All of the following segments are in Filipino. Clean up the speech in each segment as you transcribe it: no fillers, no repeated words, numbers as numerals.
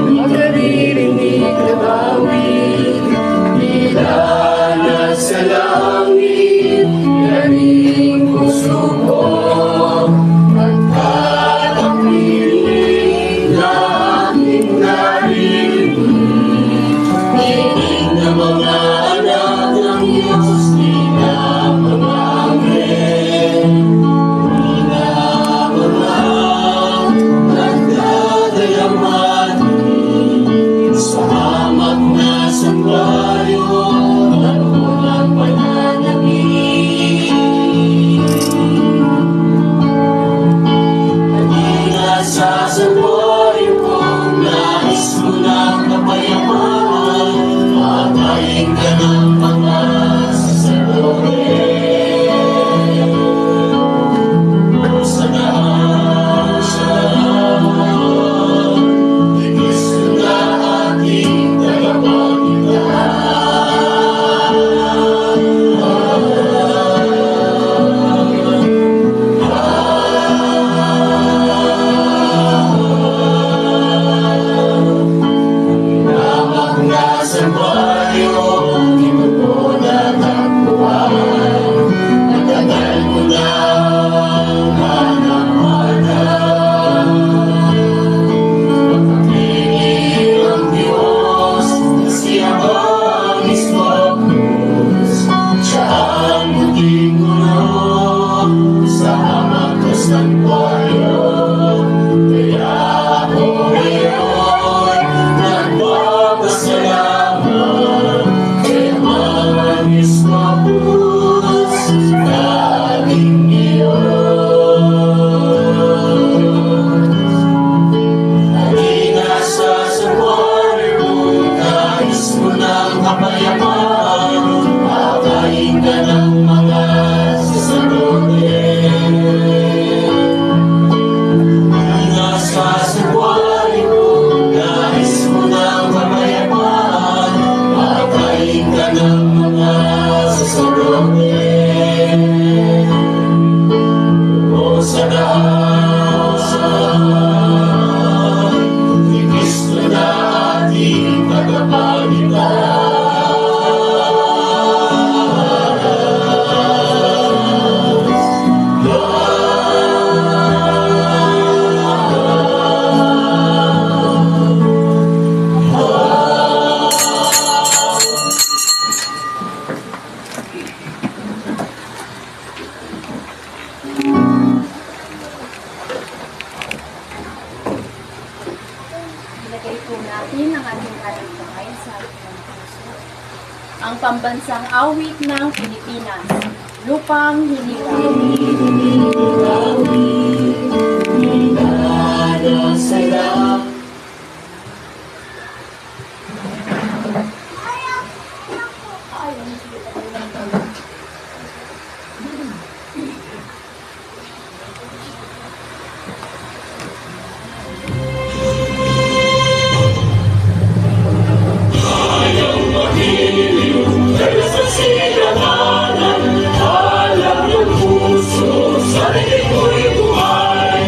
Makaririnig na bawit, nilala sa langit, yaring puso ko, magkakapiling na aking narinig. Dinig na mga anak ng Diyos, di na pamangkin. Di na mga nagdadayaman sa hamak na santuaryo at unang pananamig. Halina sa santuaryo kung nais mo ng kapayapaan, patayin ka ng mga sasarote. Sa daan, tigis na ating Namak na santuaryo, di mo po natakbuhan. Matagal ko nang hanap-hanap. Makapiling ang Diyos na siya ang ismapos. Siya ang muling gulo sa hamak na santuaryo. Kaya ako ngayon nagpapasalamat kay mga ismapos na aking Diyos. Halina sa santuaryo kung nais mo ng kapayapaan, patayin ka ng mga sasarote. Halina sa santuaryo kung nais mo ng kapayapaan, patayin ka ng mga sasarote. O sa daan, ni Kristo na ating Ilagay po natin ang ating kalagay sa ating puso. Ang pambansang awit ng Pilipinas, Lupang Hinigang. Nilala sa langit. Dahil sa siyamanan, alam ng puso, sarili ko'y buhay.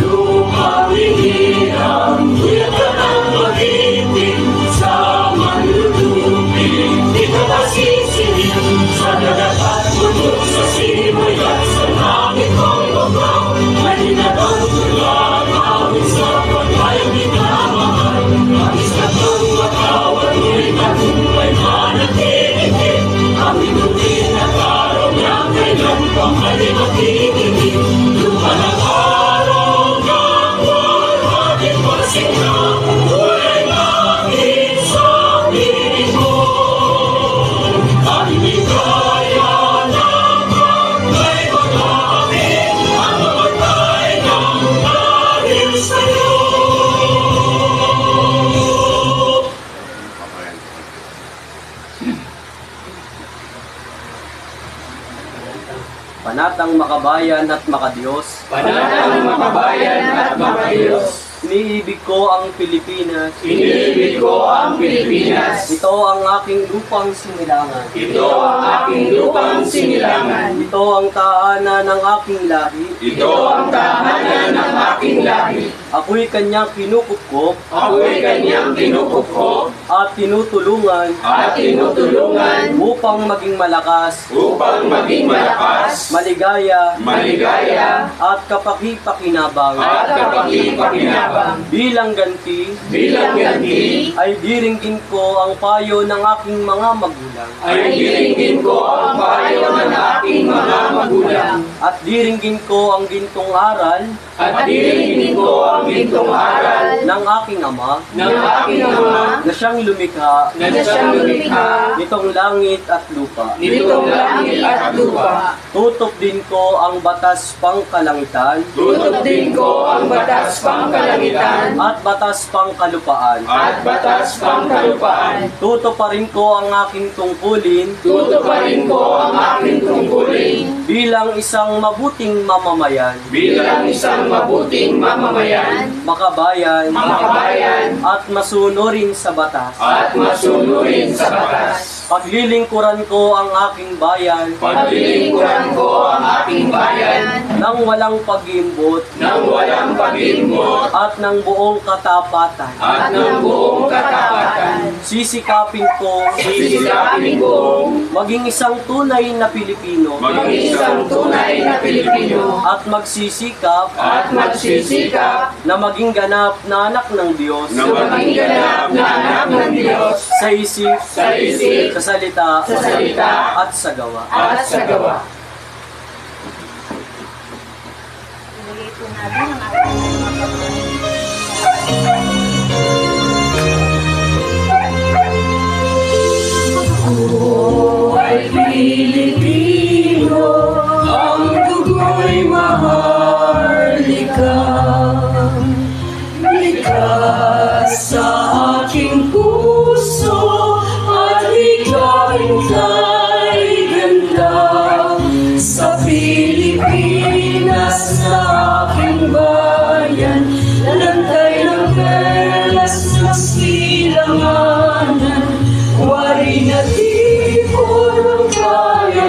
Lupang hinirang, tuyat ka ng mag-ibig, sa manlulupig, di ka masisinig. Sa dagat at bundok, sa simoy at sa langit kong bagaw, mahina kang tulad, awit sa paglayang di ka mahal. Abis ka kang matawad, tuloy ka tumbay manatiligid. Ang inulit na araw niya, kailan pang mali makikinig. Lupa ng araw ng wala, pasig na kulay langit sa piling mo. Ang ligaya ng pagkay mag-aamit, ang mamatay ng dahil sa'yo. Panatang makabayan at makadiyos. Panatang makabayan at makadiyos. Iniibig ko ang Pilipinas. Iniibig ko ang Pilipinas. Ito ang aking lupang sinilangan. Ito ang aking lupang sinilangan. Ito ang tahanan ng aking lahi. Ito ang tahanan ng aking lahi. Ako'y kanyang kinukupkop Ako'y kanyang kinukupkop at tinutulungan at tinutulungan upang maging malakas, upang maging malakas, maligaya, maligaya, at kapaki-pakinabang. at kapaki-pakinabang. Bilang ganti, Bilang ganti, ay diringgin ko ang payo ng aking mga magulang. ay diringgin ko ang payo ng aking mga magulang. At diringgin ko ang gintong aral At diringgin ko ang gintong aral ng aking ama ng aking ama na siyang lumikha na siyang lumikha nitong langit at lupa. nitong langit at lupa. Tutok din ko ang batas pangkalangitan Tutup din ko ang batas pangkalangitan at batas pangkalupaan. at batas pangkalupaan. Tutuparin ko ang aking tungkulin Tutuparin ko ang aking tungkulin bilang isang mabuting mamamayan, bilang isang mabuting mamamayan, makabayan, makabayan, at masunurin sa batas. at masunurin sa batas. Paglilingkuran ko ang aking bayan Paglilingkuran ko ang aking bayan nang walang pag-iimbot ng walang pag-imbot at ng buong katapatan. at ng buong katapatan. Sisikapin ko Sisikapin kong maging isang tunay na Pilipino maging isang tunay na Pilipino at magsisikap at magsisikap na maging ganap na anak ng Diyos na maging ganap na anak ng Diyos sa isip, sa isip, sa salita, sa salita, at sa gawa. at sa gawa. Ibigay po natin ang ating mga pagkain. Ay Pilipino, ang dugo'y maharlika. Likas sa aking puso at ika'y kay ganda. Sa Pilipinas na aking bayan, lantay ng perlas ng silanganan. Wari na tipon ng bayan.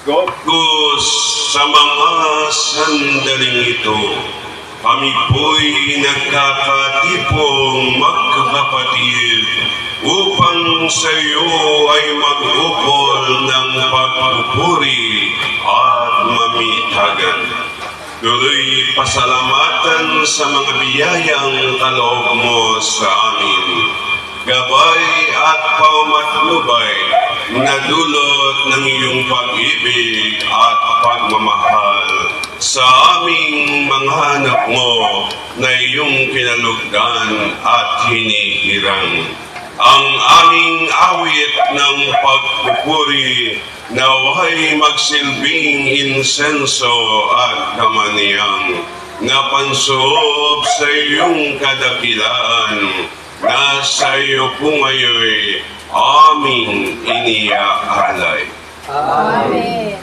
Scopus, sa mga sandaling ito, kami po'y nagkakatipong magkakapatid upang sa iyo ay mag-ukol ng pagpupuri at mamitagan. Tuloy pasalamatan sa mga biyayang kaloob mo sa amin. Gabay at paumatnubay na dulot ng iyong pag-ibig at pagmamahal sa aming mga anak mo na iyong kinalugdan at hinihirang. Ang aming awit ng pagpupuri naway magsilbing insenso at kamaniyang na pansoob sa iyong kadakilaan na sa iyo po ngayon aming iniaalay. Amen.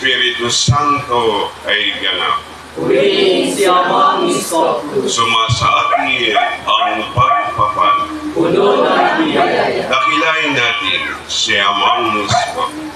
Espiritu Santo ay ganap. Purihin si Amang Scopus, Sumasa atin ang pagpapal. puno ng biyaya. Dakilain natin si Amang Scopus.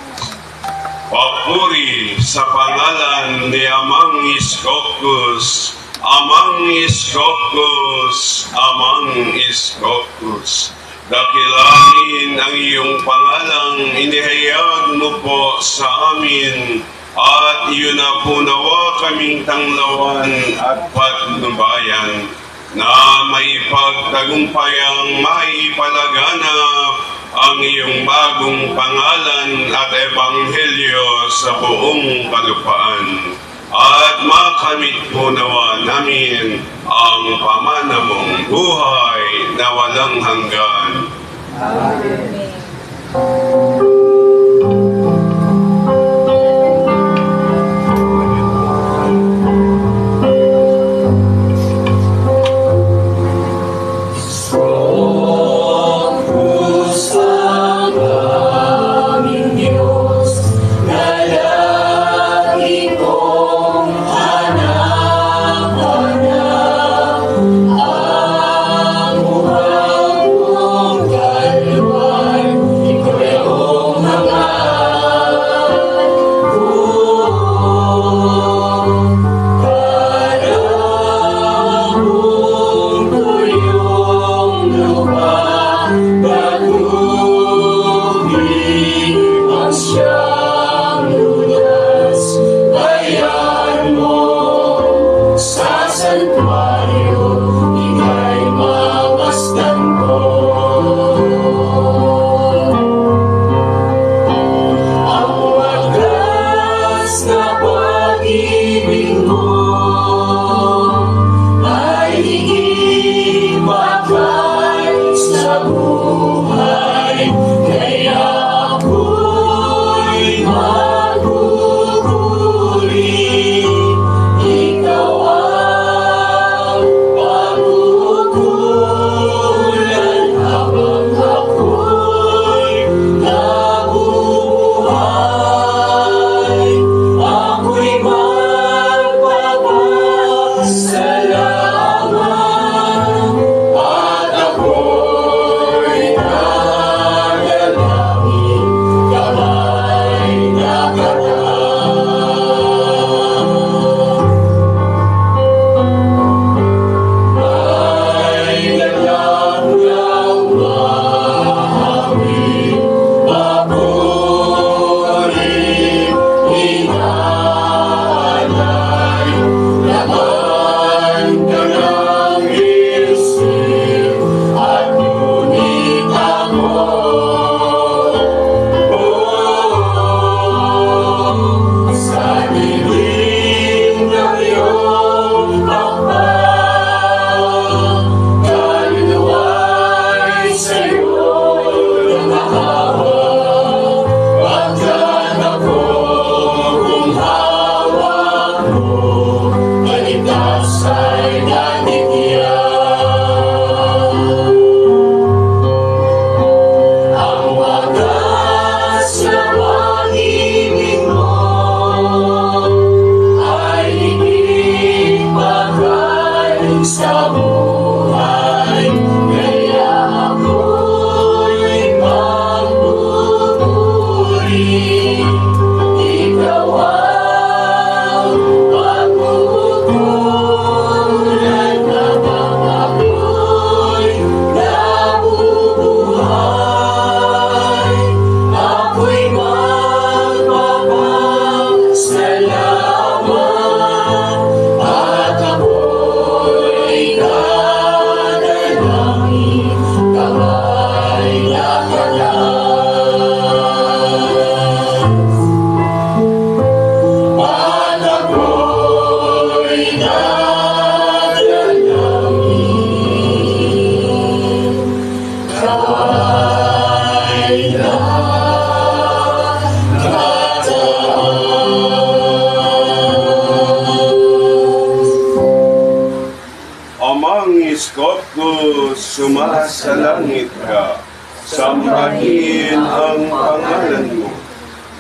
Papuri sa pangalan ni Amang Scopus, Amang Scopus, Amang Scopus. Dakilain ang iyong pangalang inihayag mo po sa amin at iyon na po nawa kaming tanglawan at patnubayan na may pagtagumpayang maipalaganap ang iyong bagong pangalan at ebanghelyo sa buong kalupaan. At makamit po nawa namin ang pamana mong buhay na walang hanggan. Amen. Ang wagas na pag-asa'y nanitiyak. Ang wagas na pag-ibig mo ay higit bagay sa buhay, kaya ako'y magpupuri. Ikaw ang pagkukulan habang ako'y nabubuhay. Ako'y magpapasalamat at ako'y dadalangin kamay na at ako'y dadalangin kamay na Amang iskop ko, sumasalangit ka, sambahin ang pangalan mo.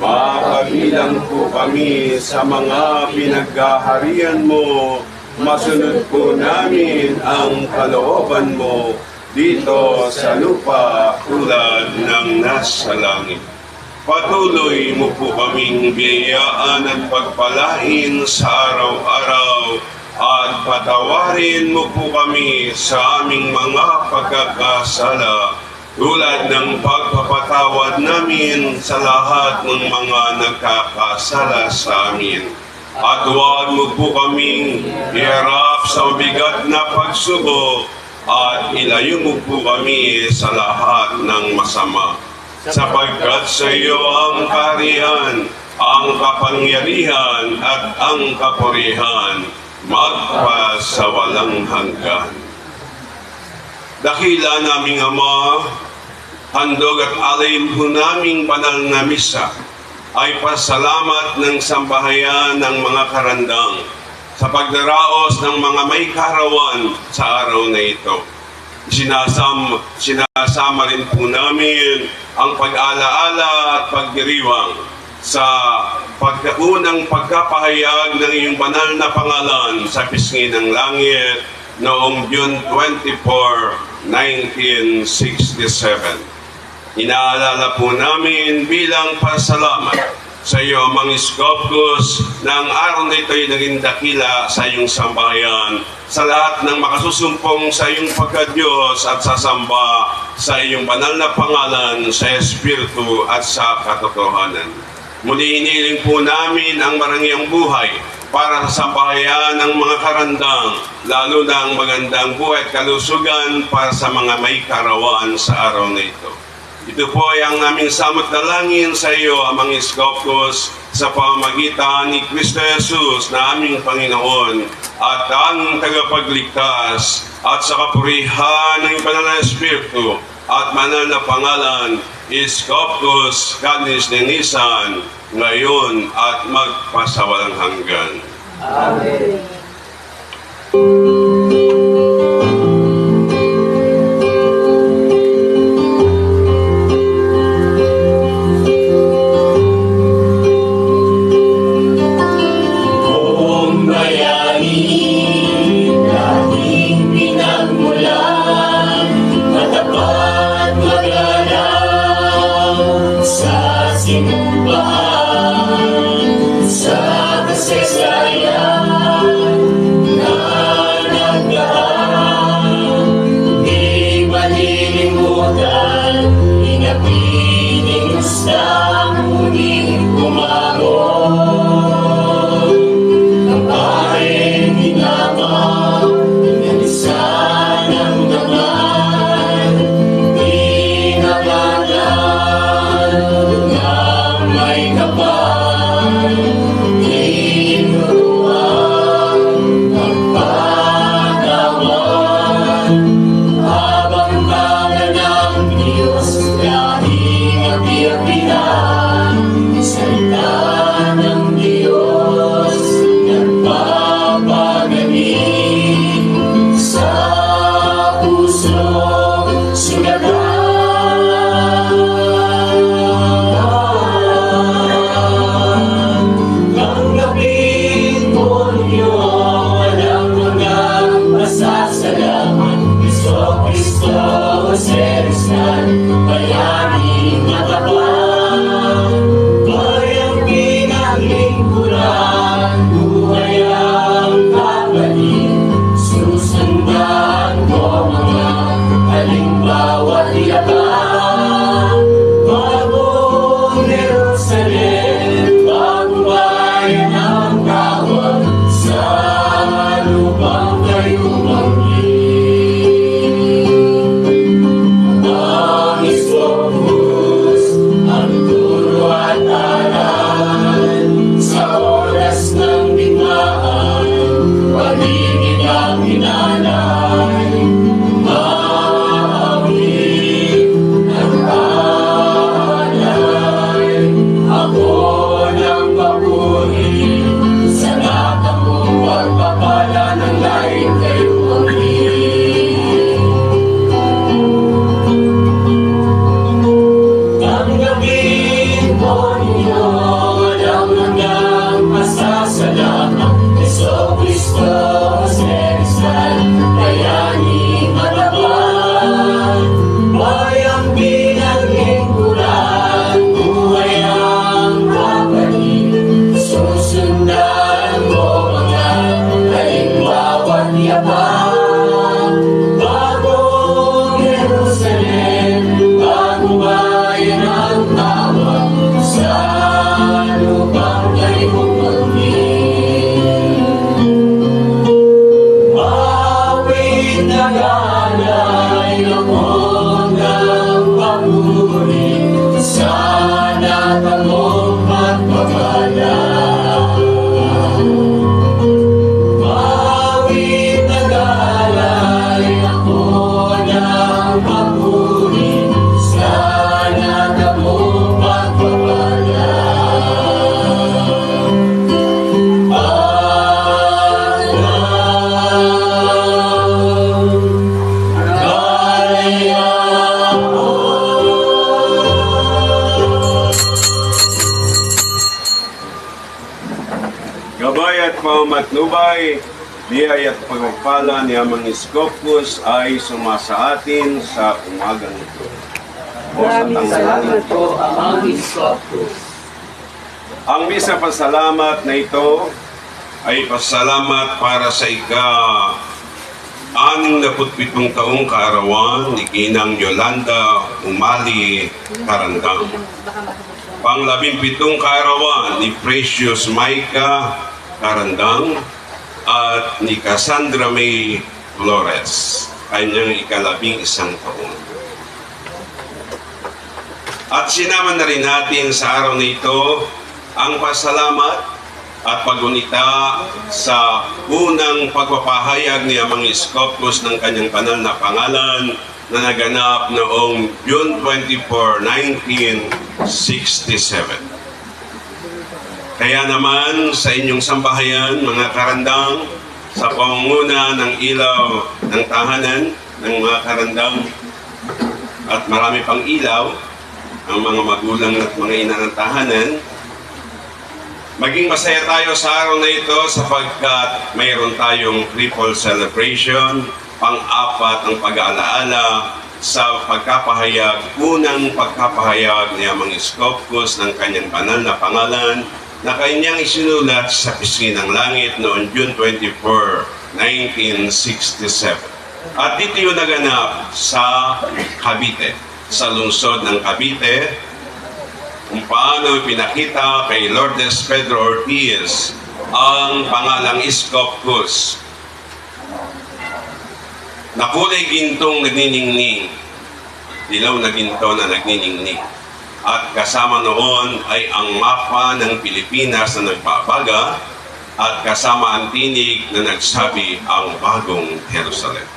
Makabilang po kami sa mga pinaghaharian mo, masunod po namin ang kalooban mo dito sa lupa tulad ng nasa langit. Patuloy mo po kaming biyayaan at pagpalain sa araw-araw at patawarin mo po kami sa aming mga pagkakasala tulad ng pagpapatawad namin sa lahat ng mga nagkakasala sa amin. At huwag mo po kaming iharap sa mabigat na pagsubok at ilayo mo po kami sa lahat ng masama. Sapagkat sa iyo ang kaharian, ang kapangyarihan at ang kapurihan magpasawalang hanggan. Dakila naming Ama, handog at alay po naming banal na misa ay pasalamat ng sambahayan ng mga karandang sa pagdaraos ng mga may karawan sa araw na ito. Sinasama rin po namin ang pag-alaala at pagdiriwang sa pagkaunang pagkapahayag ng iyong banal na pangalan sa pisngi ng langit noong June 24, 1967. Inaalala po namin bilang pasalamat sa iyo, Amang Iskopos, na ang araw na ito ay naging dakila sa iyong sambahayan, sa lahat ng makasusumpong sa iyong pagka-Diyos at sasamba sa iyong banal na pangalan sa Espiritu at sa katotohanan. Muli hiniling po namin ang marangyang buhay para sa sambahayan ng mga karandang, lalo na ang magandang buhay at kalusugan para sa mga may karawan sa araw na ito. Ito po ay ang aming samot dalangin sa iyo, Amang Iskopos, sa pamamagitan ni Kristo Jesus na aming Panginoon at ang tagapagligtas, at sa kapurihan ng banal na Espiritu at banal na pangalan, Iskopos Canis Denisan, ngayon at magpasawalang hanggan. Amen. Kung bayani dating pinagmulan, matapat magalang sa simbahan, sa kasaysayan. yaman, bagong Jerusalem, bagong bayan ang tawag sa lupang kayong pag-ibig. Awit na galay ako ng papuri, sana tamong magpapala. Awit na galay ako ng papuri, sana tamong magpapala. Gabay at pamamatnubay, biyay at pagpapala ni Amang Iskopos ay sumasa atin sa umagang ito. Maraming salamat po, Amang Iskopos. Ang misa pasalamat na ito ay pasalamat para sa ika-67 taong kaarawan ni Ginang Yolanda Umali Karandang. Pang-17 kaarawan ni Precious Maika Karandang at ni Cassandra May Flores, kanyang ika-11 taon. At sinama na rin natin sa araw na ito ang pasalamat at pagunita sa unang pagpapahayag ni Amang Iskopos ng kanyang banal na pangalan na naganap noong June 24, 1967. Kaya naman sa inyong sambahayan, mga karandang, sa pangunguna ng ilaw ng tahanan ng mga karandang at marami pang ilaw, ang mga magulang at mga ina ng tahanan, maging masaya tayo sa araw na ito sapagkat mayroon tayong triple celebration, pang-apat ang pag-aalaala sa pagkapahayag, unang pagkapahayag ni Amang Iskopos ng kanyang banal na pangalan na kanyang isinulat sa pisngi ng langit noong June 24, 1967. At dito yung naganap sa Cavite, sa lungsod ng Cavite, kung paano pinakita kay Lourdes Pedro Ortiz ang pangalang Iskopos na kulay gintong nagniningning, dilaw na ginto na nagniningning. At kasama noon ay ang mapa ng Pilipinas na nagbabaga at kasama ang tinig na nagsabi ang bagong Jerusalem.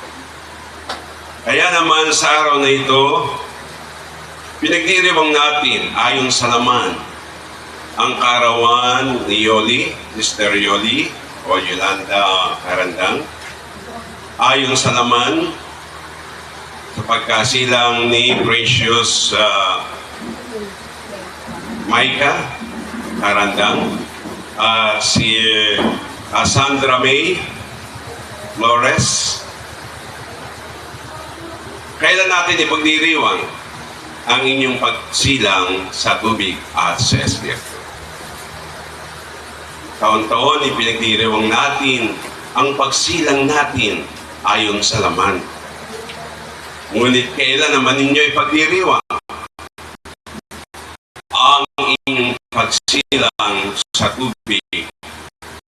Kaya naman sa araw na ito, pinagdiriwang natin ayon sa laman ang kaarawan ni Yoli, Mr. Yoli o Yolanda Karandang. Ayon sa laman, sa pagkasilang ni Precious Maika Karandang at si Cassandra May Flores, kailan natin ipagdiriwang ang inyong pagsilang sa tubig at sa Espiritu. Taon-taon ipinagdiriwang natin ang pagsilang natin ayon sa laman. Ngunit kailan naman ninyo ipagdiriwang ang inyong pagsilang sa tubig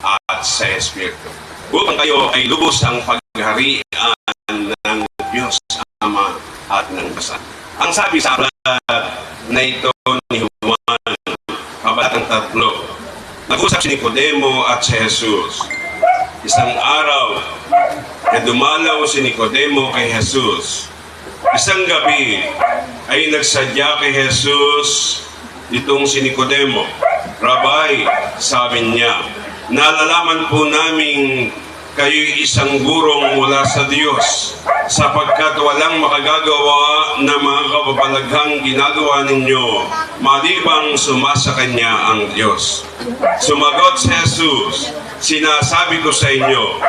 at sa Espiritu, upang kayo ay lubos ang pagharian ng Diyos Ama at ng Basa. Ang sabi sa aklat na ito ni Juan, kabatang 3, nag-usap si Nicodemo at si Jesus. Isang araw, dumalaw si Nicodemo kay Jesus. Isang gabi ay nagsadya kay Jesus itong si Nicodemo. Rabay, sabi niya, nalalaman po namin kayo'y isang gurong mula sa Diyos, sapagkat walang makagagawa na mga kababalaghang ginagawa ninyo, malibang sumasa kanya ang Diyos. Sumagot si Jesus, sinasabi ko sa inyo,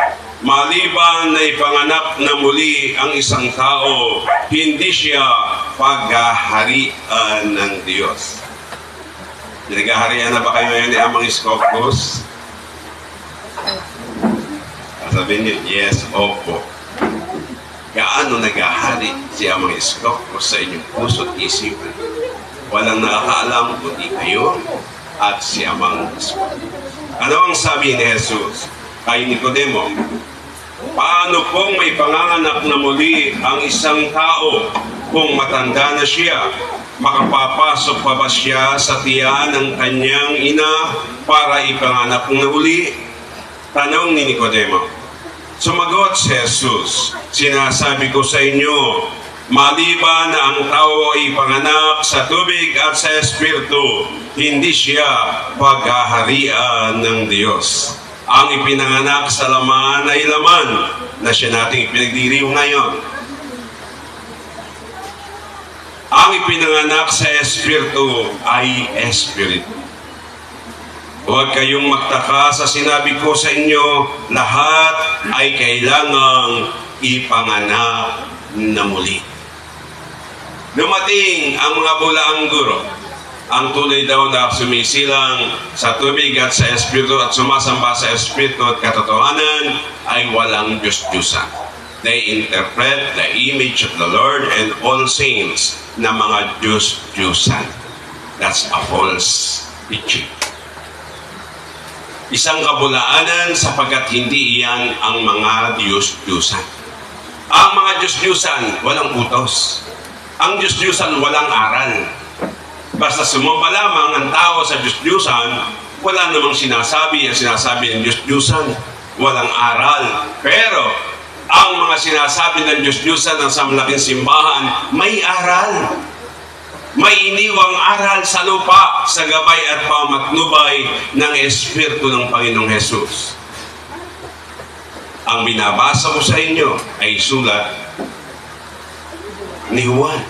maliban na ipanganak na muli ang isang tao, hindi siya paghaharian ng Diyos. Pinagaharian na ba kayo ngayon ni Amang Iskopos? Sabi niyo, yes, opo. Gaano naghahari si Amang Iskopos sa inyong puso't isipan? Walang nakakaalam kundi kayo at si Amang Iskopos. Ano ang sabi ni Jesus kay Nicodemo? Paano kung may panganganak na muli ang isang tao kung matanda na siya? Makapapasok pa ba siya sa tiyan ng kanyang ina para ipanganak na uli? Tanong ni Nicodemo. Sumagot si Jesus, sinasabi ko sa inyo, maliban na ang tao ay panganak sa tubig at sa Espiritu, hindi siya paghaharian ng Diyos. Ang ipinanganak sa laman ay laman na siya nating ipinagdiriw ngayon. Ang ipinanganak sa Espiritu ay Espiritu. Huwag kayong magtaka sa sinabi ko sa inyo, lahat ay kailangang ipanganak na muli. Dumating ang mga bulaang guro. Ang tunay daw na sumisilang sa tubig at sa Espiritu at sumasamba sa Espiritu at katotohanan ay walang Diyos-Diyusan. They interpret the image of the Lord and all saints na mga Diyos-Diyusan. That's a false teaching. Isang kabulaanan sapagkat hindi iyan ang mga Diyos-Diyusan. Ang mga Diyos-Diyusan, walang utos. Ang Diyos-Diyusan, walang aral. Basta sumamba lamang ang tao sa Diyos-Diyusan, wala namang sinasabi ang sinasabi ng Diyos-Diyusan. Walang aral. Pero, ang mga sinasabi ng Diyos-Diyusan ng sa malaking simbahan, may aral. May iniwang aral sa lupa sa gabay at pamatnubay ng Espiritu ng Panginoong Hesus. Ang binabasa ko sa inyo ay sulat ni Juan.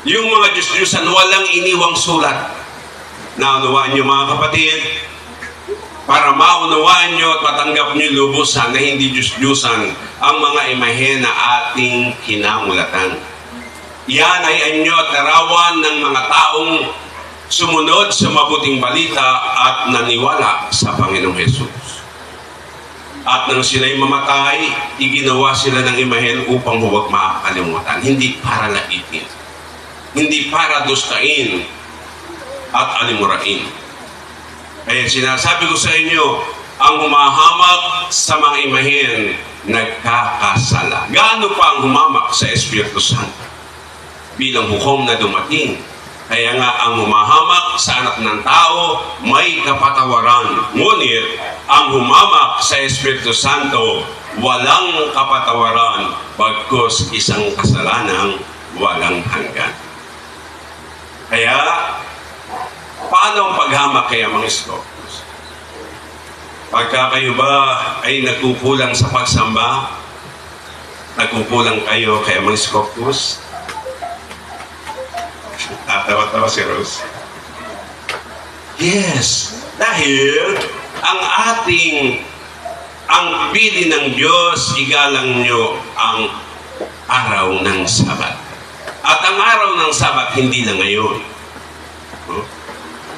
Yung mga Diyos-Diyusan, walang iniwang sulat. Naunawaan niyo mga kapatid, para maunawaan niyo at matanggap niyo lubusan na hindi Diyos-Diyusan ang mga imahe na ating kinamulatan. Yan ay anyo at larawan ng mga taong sumunod sa mabuting balita at naniwala sa Panginoong Hesus. At nang sila'y mamatay, iginawa sila ng imahen upang huwag makakalimutan. Hindi para laitin. Hindi para dustain at alimurain. Kaya sinasabi ko sa inyo, ang humahamak sa mga imahen, nagkakasala. Gaano pa ang humamak sa Espiritu Santo? Bilang hukom na dumating. Kaya nga ang humahamak sa anak ng tao may kapatawaran. Ngunit ang humamak sa Espiritu Santo walang kapatawaran bagkus isang kasalanang walang hanggan. Kaya paano ang paghamak kaya mga Iskopos? Pagka kayo ba ay nagkukulang sa pagsamba, nagkukulang kayo kaya mga Iskopos? Tawa-tawa si Rose. Yes, dahil ang pili ng Diyos, igalang nyo ang araw ng Sabat. At ang araw ng Sabat, hindi na ngayon.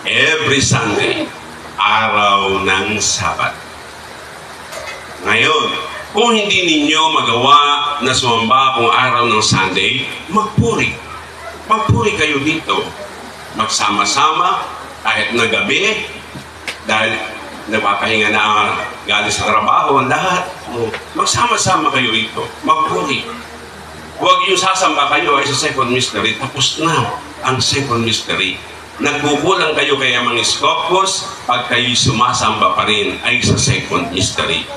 Every Sunday, araw ng Sabat. Ngayon, kung hindi ninyo magawa na sumamba kung araw ng Sunday, magpuri. Magpuri kayo dito. Magsama-sama kahit na gabi dahil napapahinga na galing sa trabaho ang lahat. Magsama-sama kayo rito. Magpuri. Huwag yung sasamba kayo ay sa second mystery. Tapos na ang second mystery. Nagkukulang kayo kaya mga Iskopos pag kayo sumasamba pa rin ay sa second mystery.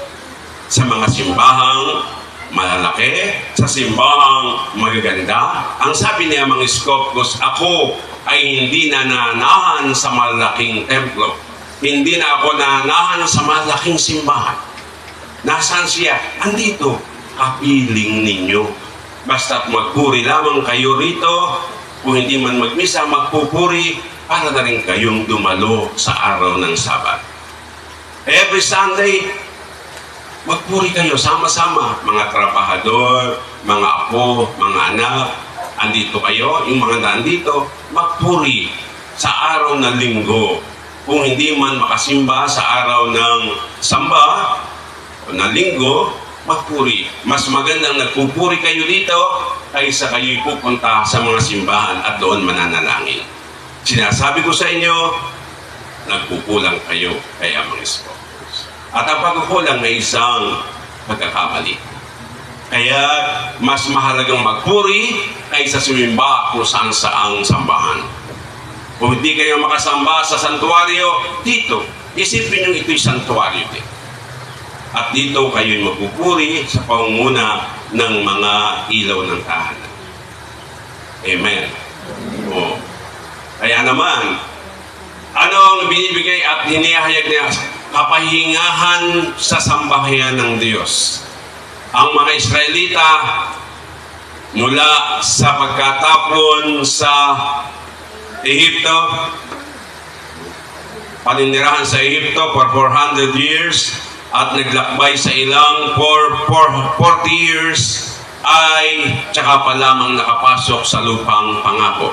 Sa mga simbahang malalaki, sa simbahang magaganda. Ang sabi niya mga Iskopos, ako ay hindi na nanahan sa malaking templo. Hindi na ako nanahan sa malaking simbahan. Nasaan siya? Andito. Kapiling ninyo. Basta't magpuri lamang kayo rito. Kung hindi man magmisa, magpupuri para na rin kayong dumalo sa araw ng Sabat. Every Sunday, magpuri kayo sama-sama, mga trabahador, mga apo, mga anak, andito kayo, yung mga nandito, magpuri sa araw ng linggo. kung hindi man makasimba sa araw ng samba o na linggo, magpuri. Mas magandang nagpupuri kayo dito kaysa kayo'y pupunta sa mga simbahan at doon mananalangin. Sinasabi ko sa inyo, nagkukulang kayo kay Amang Iskopos. At ang pagkukulang ay isang pagkakamali. Kaya mas mahalagang magpuri kaysa sumimba kung saan saang sambahan. Kung hindi kayo makasamba sa santuario, dito, isipin nyo ito'y santuario din. At dito kayo'y magpupuri sa pangunguna ng mga ilaw ng tahanan. Amen. O. Kaya naman, ano ang binibigay at hinihayag niya? Kapahingahan sa sambahayan ng Diyos. Ang mga Israelita, mula sa pagkatapon sa Ehipto, paninirahan sa Ehipto for 400 years at naglakbay sa ilang for 40 years ay tsaka pa lamang nakapasok sa lupang pangako.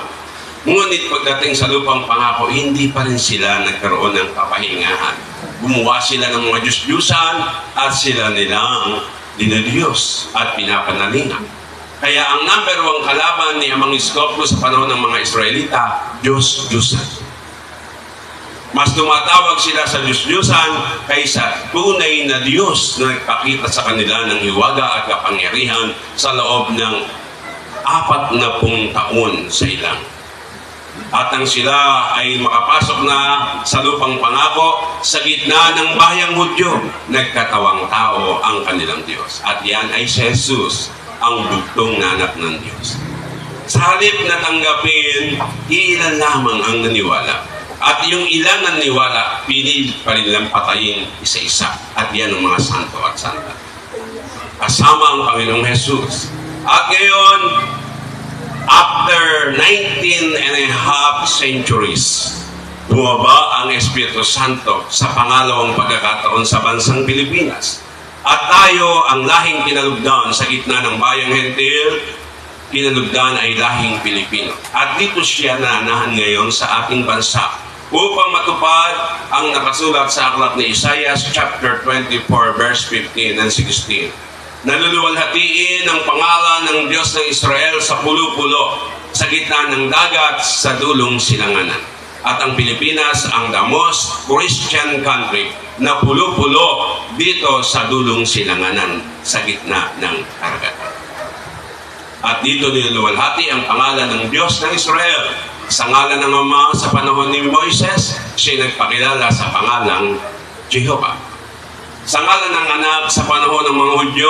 Ngunit pagdating sa lupang pangako, hindi pa rin sila nagkaroon ng kapahingahan. Gumawa sila ng mga Diyos-Diyusan at sila nilang dinadiyos at pinapanalingan. Kaya ang number 1 kalaban ni Amang Iskopos sa panahon ng mga Israelita, Diyos-Diyusan. Mas tumatawag sila sa Diyos-Diyusan kaysa tunay na Diyos na nagpakita sa kanila ng hiwaga at kapangyarihan sa loob ng 40 taon sa ilang. At nang sila ay makapasok na sa lupang pangako, sa gitna ng bahayang Hudyo, nagkatawang tao ang kanilang Diyos. At yan ay si Jesus, ang bugtong na anak ng Diyos. Sa halip na tanggapin, ilan lamang ang naniwala. At yung ilan na naniwala, pinilit pa rin lang patayin isa-isa. At yan ang mga santo at santa. Kasama ang Panginoong Jesus. At ngayon, after 19 and a half centuries, bumaba ang Espiritu Santo sa pangalawang pagkakataon sa bansang Pilipinas. At tayo ang lahing kinalugdan sa gitna ng bayang Hentil, kinalugdan ay lahing Pilipino. At dito siya nananahan ngayon sa ating bansa upang matupad ang nakasulat sa aklat ni Isaiah chapter 24 verse 15 and 16. Naluluwalhatiin ang pangalan ng Diyos ng Israel sa pulo-pulo, sa gitna ng dagat, sa dulong silanganan. At ang Pilipinas ang the most Christian country na pulo-pulo dito sa dulong silanganan, sa gitna ng karagatan. At dito niluluwalhati ang pangalan ng Diyos ng Israel. Sa ngalan ng Ama, sa panahon ni Moises, siya nagpakilala sa pangalang Jehovah. Sa ngalan ng anak, sa panahon ng mga Hudyo,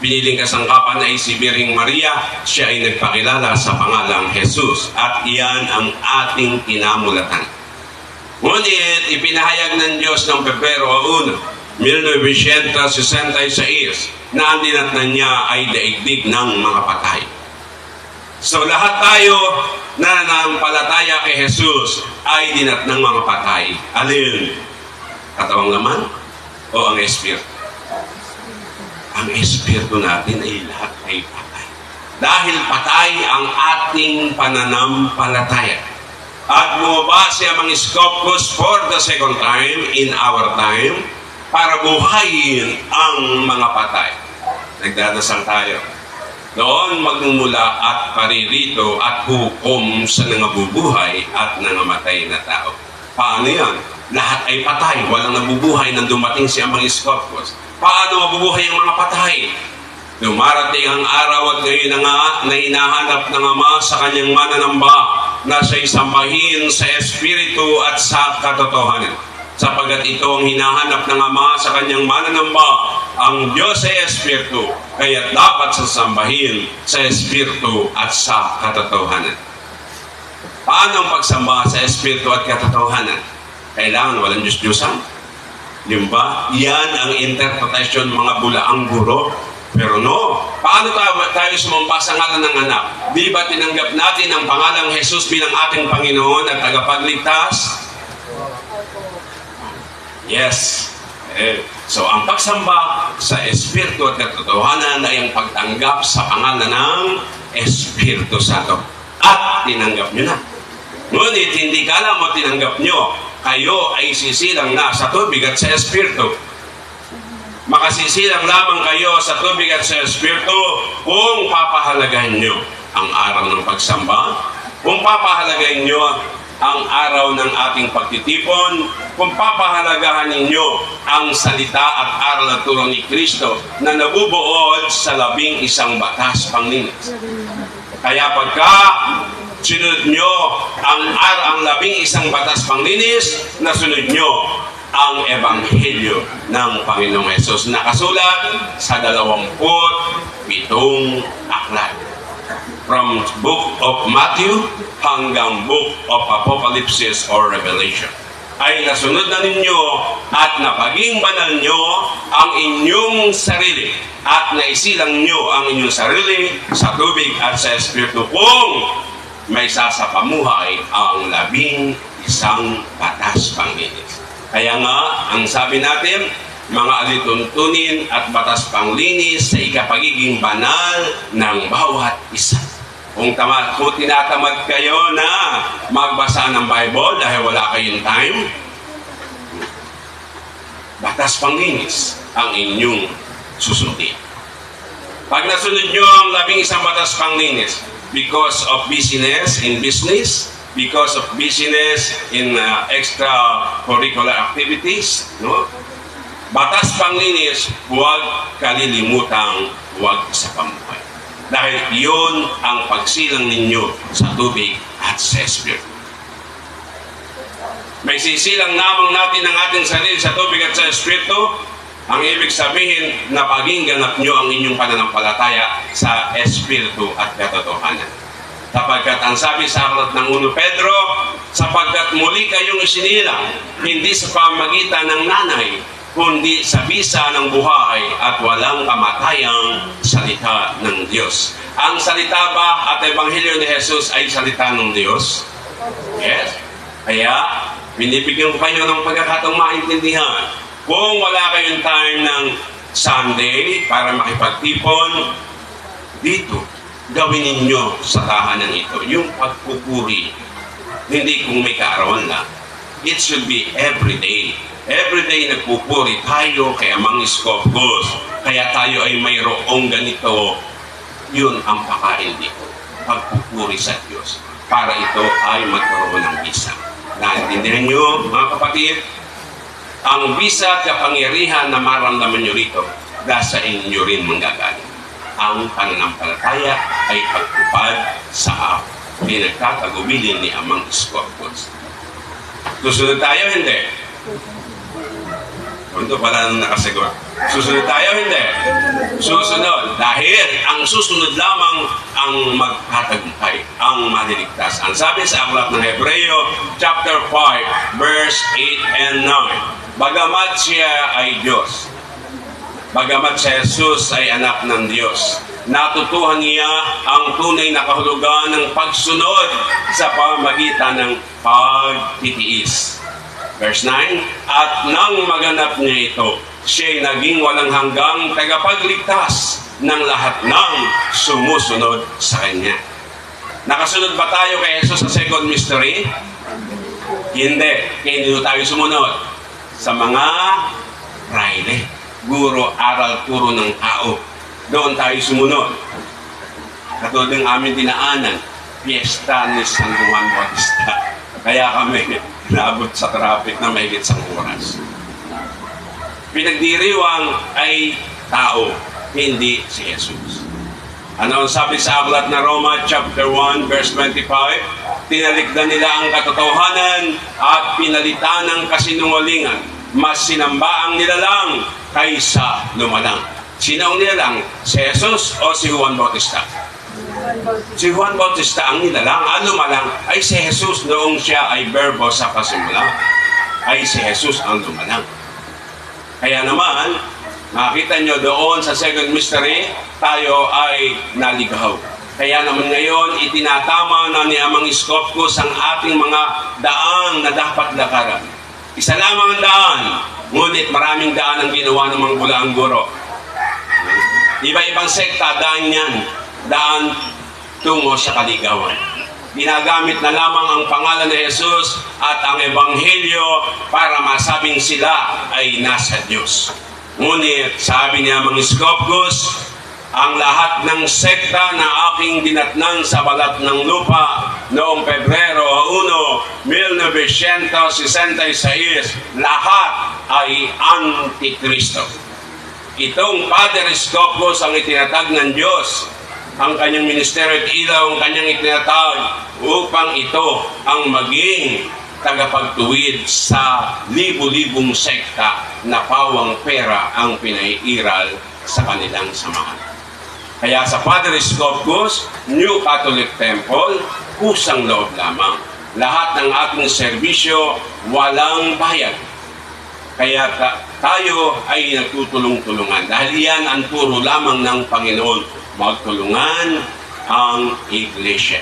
piniling kasangkapan ay si Birhing Maria, siya ay nagpakilala sa pangalang Jesus. At iyan ang ating kinamulatan. Ngunit ipinahayag ng Diyos ng Pebrero 1, 1966, na ang dinatnan niya ay daigdig ng mga patay. So lahat tayo na nanampalataya kay Jesus ay dinatnang mga patay. Alin? Katawang laman o ang Espiritu? Ang Espiritu natin ay lahat ay patay. Dahil patay ang ating pananampalataya. At bumaba si Amang Iskopos for the second time in our time para buhayin ang mga patay. Nagdadasal tayo. Doon magmumula at paririto at hukom sa nangabubuhay at nangamatay na tao. Paano yan? Lahat ay patay. Walang nabubuhay nang dumating si Amang Iskopos. Paano mabubuhay ang mga patay? Dumarating ang araw at ngayon na nga na hinahanap ng Ama sa kanyang mananamba na siya'y sambahin sa Espiritu at sa katotohanan. Sapagat ito ang hinahanap ng Ama sa kanyang mananamba, ang Diyos ay Espiritu, kaya dapat sasambahin sa Espiritu at sa katotohanan. Paano ang pagsamba sa Espiritu at katotohanan? Kailangan walang Diyos-Diyosan. Di ba? Yan ang interpretation mga bulaang guro. Pero no, paano tayo sumamba sa ngalan ng anak? Di ba tinanggap natin ang pangalang Jesus bilang ating Panginoon at tagapagligtas? Yes. So, ang pagsamba sa Espiritu at katotohanan ay ang pagtanggap sa pangalan ng Espiritu Santo. At tinanggap nyo na. Ngunit hindi kala mo tinanggap nyo kayo ay sisilang na sa tubig at sa Espiritu. Makasisilang lamang kayo sa tubig at sa Espiritu kung papahalagahan nyo ang araw ng pagsamba, kung papahalagahan nyo ang araw ng ating pagtitipon, kung papahalagahan ninyo ang salita at aral at turo ni Kristo na nabubuod sa 11 batas panglinis. Kaya pagka sinunod nyo ang 11 batas panglinis, nasunod nyo ang Ebanghelyo ng Panginoong Hesus. Nakasulat sa 27 aklat. From Book of Matthew hanggang Book of Apocalypse or Revelation. Ay nasunod na ninyo at napaging banal nyo ang inyong sarili at naisilang nyo ang inyong sarili sa tubig at sa Espiritu kung may sasapamuhay ang 11 batas panglinis. Kaya nga, ang sabi natin, mga alituntunin at batas panglinis sa ikapagiging banal ng bawat isa. Kung tinatamad kayo na magbasa ng Bible dahil wala kayong time, batas panglinis ang inyong susundin. Pag nasunod nyo ang 11 batas panglinis, because of busyness in business, because of busyness in extracurricular activities, no? Batas panglinis, huwag kalilimutang huwag sa pamuhay. Dahil yun ang pagsilang ninyo sa tubig at sa Espiritu. May sisilang lamang natin ang ating sarili sa tubig at sa Espiritu, ang ibig sabihin na paging ganap nyo ang inyong pananampalataya sa Espiritu at katotohanan. Sapagkat ang sabi sa aklat ng 1 Pedro, sapagkat muli kayong isinilang, hindi sa pamagitan ng nanay, kundi sa bisa ng buhay at walang kamatayang salita ng Diyos. Ang salita ba at Ebanghelyo ni Jesus ay salita ng Diyos? Yes. Kaya, binibigyan ko kayo ng pagkakataong maintindihan. Kung wala kayong time ng Sunday para makipagtipon, dito, gawin ninyo sa tahanan ito, yung pagpupuri. Hindi kung may kaarawan lang. It should be every day. Every day nagpupuri tayo kay Amang Iskopos. Kaya tayo ay mayroong ganito. Yun ang pakain dito. Pagpupuri sa Diyos. Para ito ay magkaroon ng bisa. Naintindihan nyo, mga kapatid? Ang bisa at kapangyarihan na maramdaman nyo rito, sa inyo rin manggagaling. Ang pananampalataya ay pagtupad sa pinagkakagubilin ni Amang Iskopos. Susunod tayo, hindi? Ito pala nang nakasigwa. Susunod tayo, hindi? Susunod. Dahil ang susunod lamang ang magtatagumpay, ang maliligtas. Ang sabi sa aklat ng Hebreo, chapter 5, verse 8 and 9. Bagamat siya ay Diyos, bagamat si Jesus ay anak ng Diyos, natutuhan niya ang tunay na kahulugan ng pagsunod sa pamamagitan ng pagtitiis. Verse 9, at nang maganap niya ito, siya'y naging walang hanggang tagapagligtas ng lahat ng sumusunod sa Kanya. Nakasunod ba tayo kay Jesus sa second mystery? Hindi. Kaya hindi tayo sumunod sa mga praile, guro, aral, turo ng tao. Doon tayo sumunod. Katulad ng aming dinaanan, fiesta ni San Juan Bautista. Kaya kami naabot sa traffic na mahigit 1 oras. Pinagdiriwang ay tao, hindi si Jesus. Ano ang sabi sa aklat na Roma chapter 1 verse 25? Tinalikdan nila ang katotohanan at pinalitan ng kasinungalingan. Mas sinamba ang nilalang kaysa lumalang. Sino ang nilalang? Si Jesus o si Juan Bautista? Si Juan Bautista ang nilalang. Ang lumalang ay si Jesus noong siya ay berbo sa kasimula. Ay si Jesus ang lumalang. Kaya naman, makita nyo doon sa second mystery, tayo ay naligaw. Kaya naman ngayon, itinatama na ni Amang Iskopos ang ating mga daan na dapat lakaran. Isa lamang ang daan, ngunit maraming daan ang ginawa ng mga bulaang guro. Iba-ibang sekta, daan yan. Daan tungo sa kaligawan. ginagamit na lamang ang pangalan ni Jesus at ang Ebanghelyo para masabing sila ay nasa Diyos. Ngunit sabi niya mga Skopgos, ang lahat ng sekta na aking dinatnan sa balat ng lupa noong Pebrero 1, 1966, lahat ay Antikristo. Itong Father Skopgos ang itinatag ng Diyos. Ang kanyang ministeryo at ilaw ang kanyang itinatag upang ito ang maging tagapagtuwid sa libu-libong sekta na pawang pera ang pinaiiral sa kanilang samahan. Kaya sa Father Skopgos, New Catholic Temple, kusang loob lamang. Lahat ng ating serbisyo, walang bayad. Kaya tayo ay nagtutulong-tulungan. Dahil yan ang turo lamang ng Panginoon. Magtulungan ang Iglesia.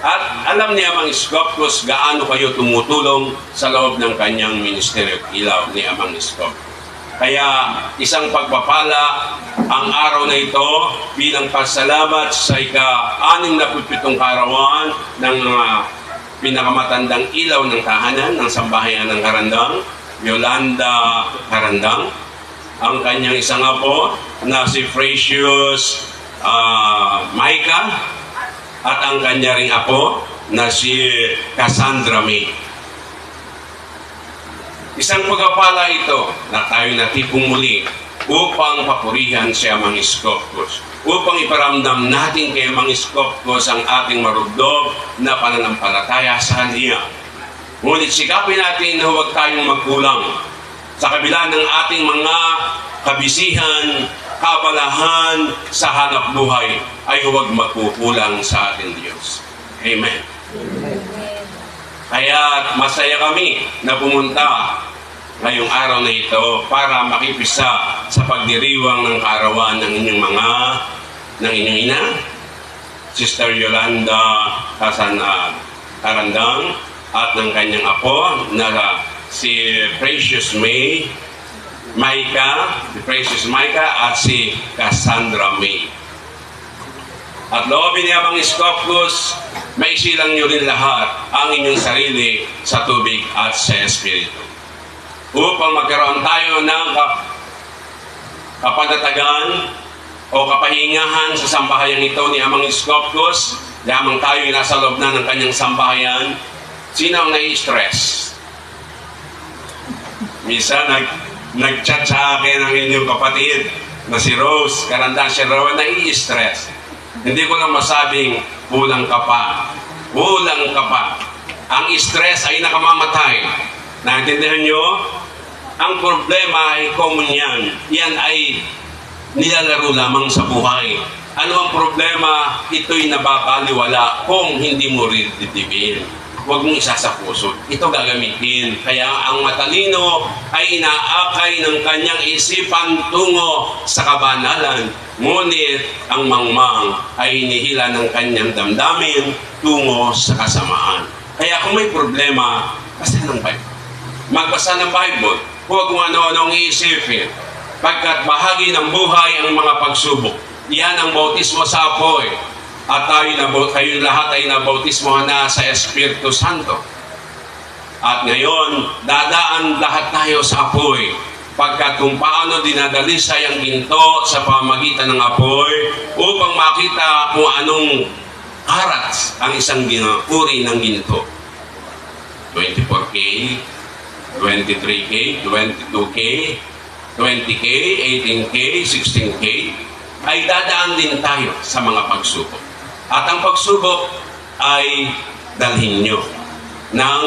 At alam niya Amang Skopgos gaano kayo tumutulong sa loob ng kanyang ministeryo at ilaw ni Amang Skopgos. Kaya isang pagpapala ang araw na ito bilang pasalamat sa ika-67 karawan ng pinakamatandang ilaw ng tahanan ng Sambahayan ng Karandang, Yolanda Karandang. Ang kanyang isang apo na si Precious Micah at ang kanya ring apo na si Cassandra May. Isang pagpapala ito na tayo natipong muli upang papurihan si Amang Skopgos, upang iparamdam natin kay Amang Skopgos ang ating marugdog na pananampalataya sa Kanya. Ngunit sikapin natin na huwag tayong magkulang sa kabila ng ating mga kabisihan, kabalahan sa hanap buhay, ay huwag magkukulang sa ating Diyos. Amen. Kaya masaya kami na pumunta ngayong araw na ito para makipisa sa pagdiriwang ng kaarawan ng inyong ina, Sister Yolanda Karandang, at ng kanyang apo na si Precious Micah at si Cassandra May. At loobin niya Amang Skopgos, maisilang nyo rin lahat ang inyong sarili sa tubig at sa Espiritu. Upang magkaroon tayo ng kapanatagan o kapahingahan sa sambahayan ito ni Amang Skopgos, lamang tayo nasa loob na ng kanyang sambahayan. Sino ang nai-stress? Minsan nag-chat sa akin ang inyong kapatid na si Rose Karandang, siya raw nai-stress. Hindi ko lang masabing kulang ka pa. Kulang ka pa. Ang stress ay nakamamatay. Naintindihan nyo? Ang problema ay common yan. Yan ay nilalaro lamang sa buhay. Ano ang problema? Ito'y nababaliwala kung hindi mo rididibin. Huwag mong isa sa puso. Ito gagamitin. Kaya ang matalino ay inaakay ng kanyang isipan tungo sa kabanalan. Ngunit ang mangmang ay hinihila ng kanyang damdamin tungo sa kasamaan. Kaya kung may problema, basta ng Bible. Magbasa ng Bible. Huwag kung ano-anong iisipin. Pagkat bahagi ng buhay ang mga pagsubok. Yan ang bautismo sa apoy. At kayong lahat ay nabautismohan na sa Espiritu Santo. At ngayon, dadaan lahat tayo sa apoy. Pagkat kung paano dinadalisay ang ginto sa pamagitan ng apoy upang makita kung anong karats ang isang uri ng ginto. 24K, 23K, 22K, 20K, 18K, 16K, ay dadaan din tayo sa mga pagsubok. At ang pagsubok ay dalhin nyo ng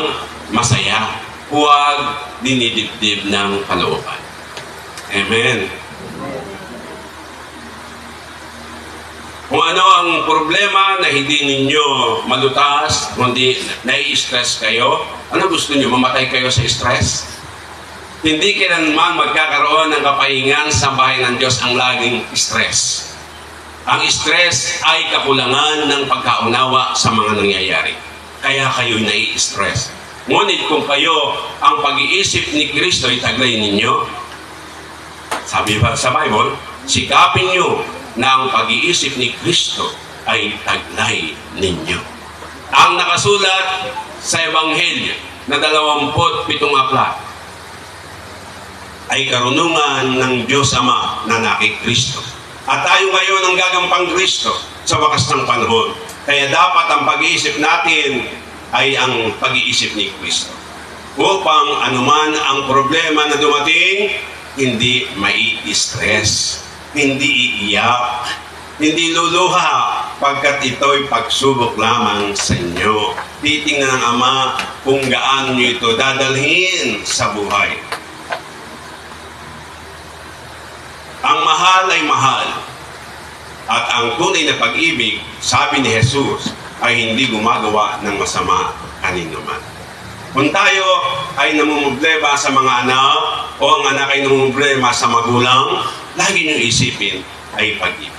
masaya. Huwag dinidibdib ng kalooban. Amen. Kung ano ang problema na hindi ninyo malutas, kundi nai-stress kayo, ano gusto nyo? Mamatay kayo sa stress? Hindi kailanman magkakaroon ng kapahingan sa bahay ng Diyos ang laging stress. Ang stress ay kakulangan ng pagkaunawa sa mga nangyayari. Kaya kayo nai-stress. Ngunit kung kayo ang pag-iisip ni Kristo ay taglay ninyo, sabi pa sa Bible, sikapin nyo na ang pag-iisip ni Kristo ay taglay ninyo. Ang nakasulat sa Ebanghelyo na 27 aklat ay karunungan ng Diyos Ama na nakikristo. At tayo ngayon ang gagampang Kristo sa wakas ng panahon. Kaya dapat ang pag-iisip natin ay ang pag-iisip ni Kristo. Upang anuman ang problema na dumating, hindi mai-stress, hindi iiyak, hindi luluha, pagkat ito'y pagsubok lamang sa inyo. Titingnan ng Ama kung gaano nyo ito dadalhin sa buhay. Ang mahal ay mahal. At ang tunay na pag-ibig, sabi ni Jesus, ay hindi gumagawa ng masama kanino man. Kung tayo ay namumblema sa mga anak o ang anak ay namumblema sa magulang, lagi niyong isipin ay pag-ibig.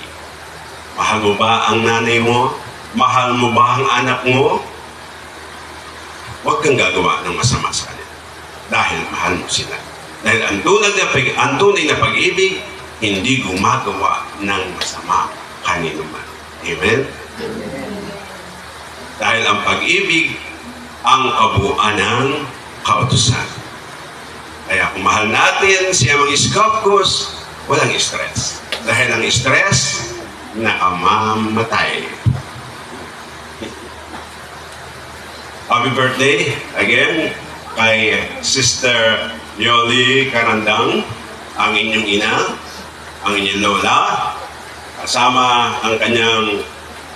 Mahal mo ba ang nanay mo? Mahal mo ba ang anak mo? Huwag kang gagawa ng masama sa kanila dahil mahal mo sila. Dahil ang tunay na pag-ibig, hindi gumagawa ng masama kanino man. Amen? Dahil ang pag-ibig, ang kabuuan ng kautusan. Kaya kung mahal natin si Amang Iskopkos, walang stress. Dahil ang stress, nakamamatay. Happy birthday again kay Sister Yoli Karandang, ang inyong ina, ang inyong lola, kasama ang kanyang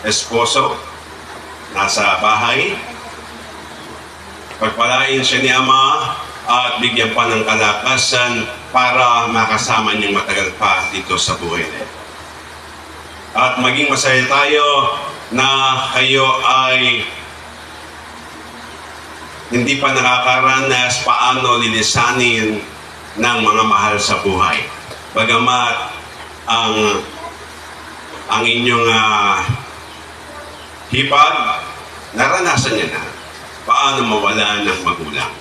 esposo, nasa bahay. Pagpalain siya ni Ama at bigyan pa ng kalakasan para makasama niyang matagal pa dito sa buhay niya. At maging masaya tayo na kayo ay hindi pa nakakaranas paano lilisanin ng mga mahal sa buhay. Bagamat ang inyong hipag, naranasan niya na paano mawala ng magulang.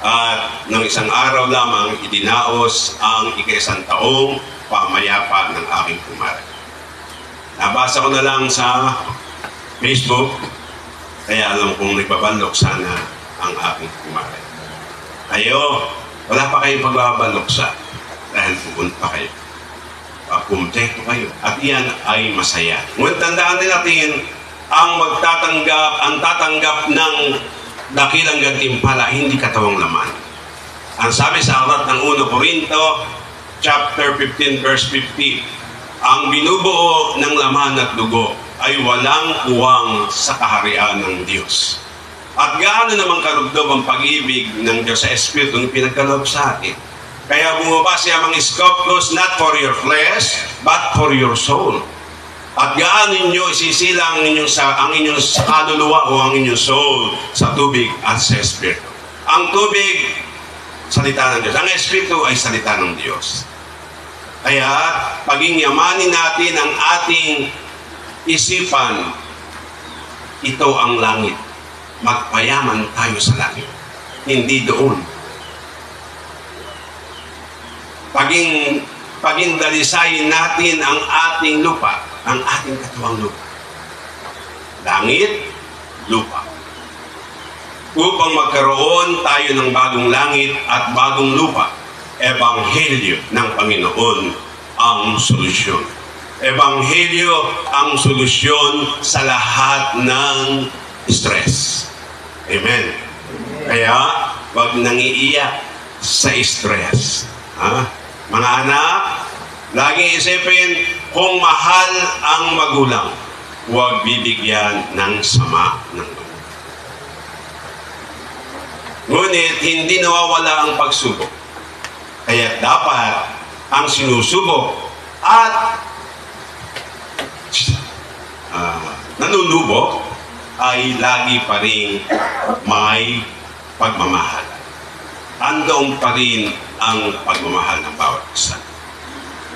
At ng isang araw lamang, idinaos ang ika-1 taong pamayapa ng aking kumare. Nabasa ko na lang sa Facebook, kaya alam kong nagbabalok sana ang aking kumare. Kayo, wala pa kayong pagbabaloksa dahil pupunta kayo. Kumpleto kayo. At iyan ay masaya. Ngunit tandaan din natin, ang tatanggap ng dakilang gantimpala, hindi katawang laman. Ang sabi sa aklat ng 1 Corinto, chapter 15, verse 15, ang binubuo ng laman at dugo ay walang kuwang sa kaharian ng Diyos. At gaano namang karugtog ang pag-ibig ng Diyos sa Espiritu ng pinagkaloob sa atin. Kaya bumaba siya Amang Iskopkos, not for your flesh, but for your soul. At gaano ninyo isisilang ang inyong kaluluwa o ang inyong soul sa tubig at sa Espiritu. Ang tubig, salita ng Diyos. Ang Espiritu ay salita ng Diyos. Kaya, paging yamanin natin ang ating isipan, ito ang langit. Magpayaman tayo sa langit. Hindi doon. Paging dalisayin natin ang ating lupa, ang ating katuwang lupa. Langit, lupa. Upang magkaroon tayo ng bagong langit at bagong lupa, Ebanghelyo ng Panginoon ang solusyon. Ebanghelyo ang solusyon sa lahat ng stress. Amen. Kaya, wag nang iiyak sa stress. Mga anak, laging isipin, kung mahal ang magulang, huwag bibigyan ng sama ng loob. Ngunit, hindi nawawala ang pagsubok. Kaya dapat ang sinusubok at nanunubok ay lagi pa rin may pagmamahal. Andoon pa rin ang pagmamahal ng bawat isa.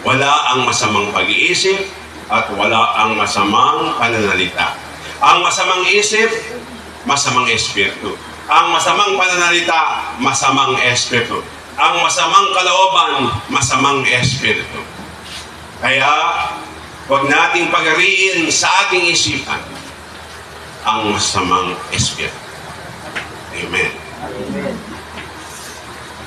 Wala ang masamang pag-iisip at wala ang masamang pananalita. Ang masamang isip, masamang espiritu. Ang masamang pananalita, masamang espiritu. Ang masamang kalooban, masamang espiritu. Kaya, huwag nating pagariin sa ating isipan ang masamang espiritu. Amen.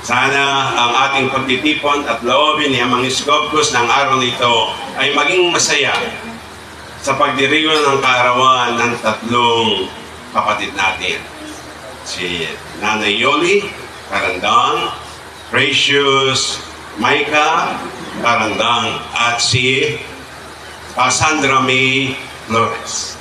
Sana ang ating pagtitipon at loobin ni Amang Iskopkos ng araw nito ay maging masaya sa pagdiriwang ng kaarawan ng tatlong kapatid natin. Si Nanay Yoli, Karandang, Precious Micah, Karandang, at si Sandra May Flores.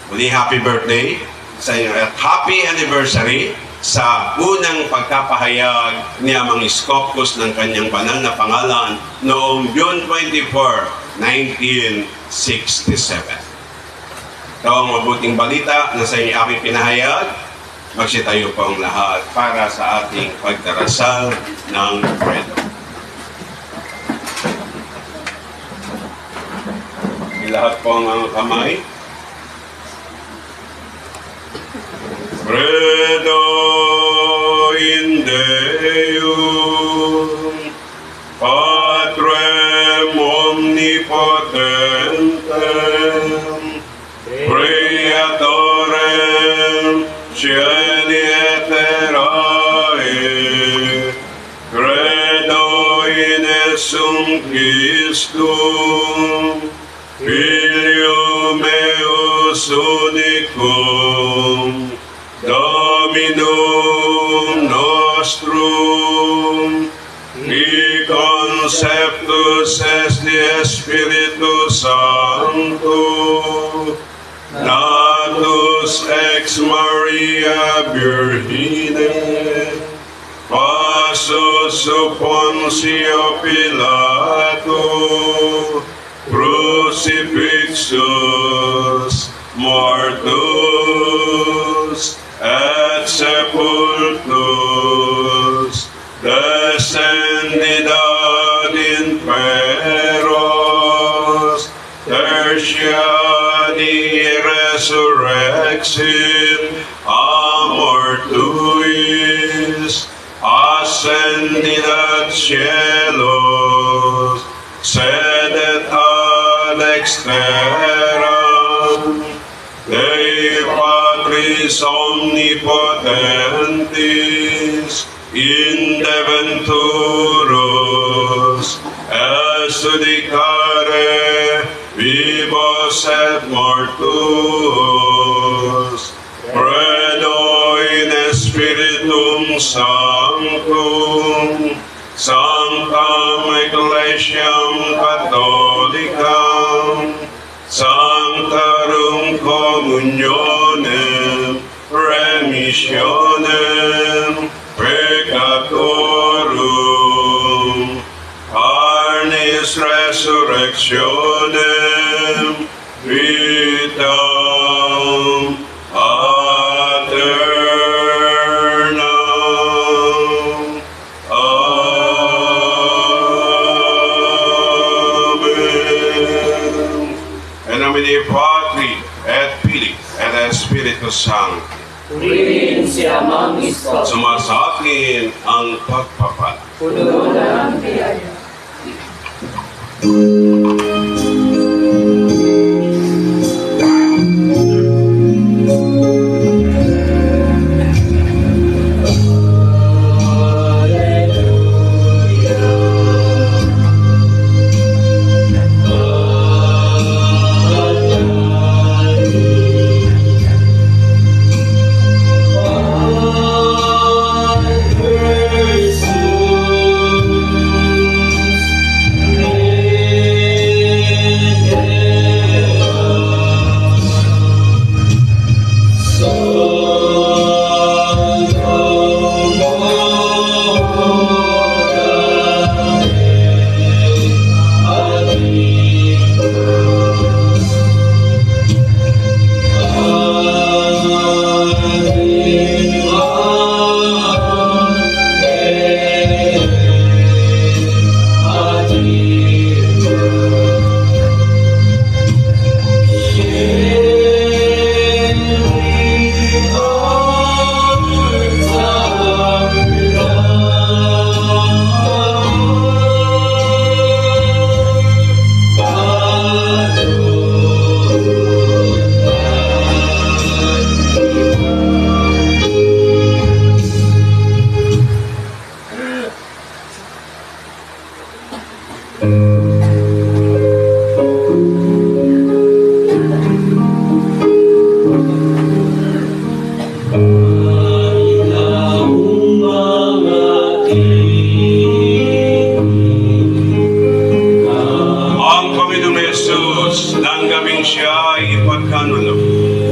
Muli, happy birthday sa inyo at happy anniversary sa unang pagkapahayag ni Amang Iskopkos ng kanyang banal na pangalan noong June 24, 1967. Ito ang mabuting balita na sa inyo aking pinahayag. Magsitayo po ang lahat para sa ating pagdarasal ng credo. Lahat po ang mga kamay. Credo in Deum, Patrem omnipotentem, Creatorem cieli et terrae, credo in Essum Christum, Filium meus unicum, Dominum nostrum, qui conceptus est de Spiritus Sancto, natus ex Maria Virgine, passus sub Pontio Pilato, crucifixus, mortus, et sepultus, descendit ad inferos, tertiari resurrexit a mortuis, ascendit ad cielos, sedet ad exteram, Dei Patris omnipotentis, in deventurus, est judicare vivos et mortuos, credo in Spiritum Sanctum, Sanctam Ecclesiam Catholicam, Sanctarum Communionem, Remissionem, Peccatorum, Carnis Resurrectionem, Vitam Aeternam. Amen. In nomine Patri et Filii et Spiritus Sancti. Purihin si Amang Iskopkos. Sumasa akin ang pagpapala. Puno na ng biyaya. Jesus, siya ay ipagkanulog.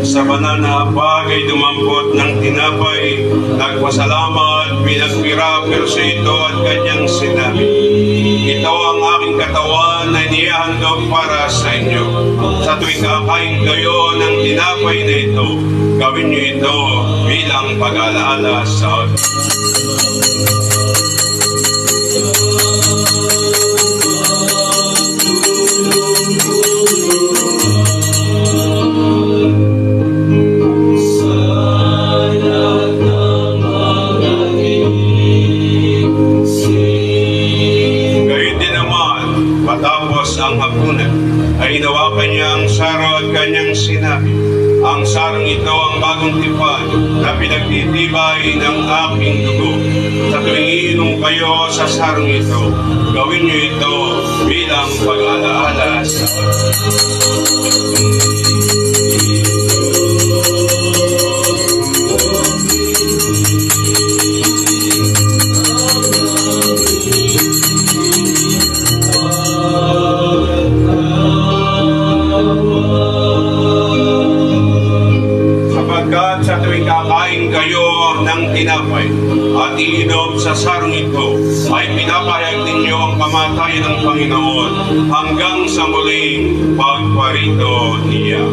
Sa banal na hapag ay dumampot ng tinapay, nagpasalamat, pinagpira-perso ito at kanyang sinabi, ito ang aking katawan na inihahandog para sa inyo. Sa tuwing kakain kayo ng tinapay na ito, gawin niyo ito bilang pag-alaala sa akin. Matapos ang hapunan, ay hinawakan niya ang saro at kanyang sinabi, ang sarong ito ang bagong tipan na pinagtitibay ng aking dugo. Sa tuwing iinom kayo sa sarong ito, gawin niyo ito bilang pag-alaala sa sapagkat sa tuwing kakain kayo ng tinapay at iinom sa sarong ito, ay pinapahayag ninyo ang kamatayan ng Panginoon hanggang sa muling pagparito niya.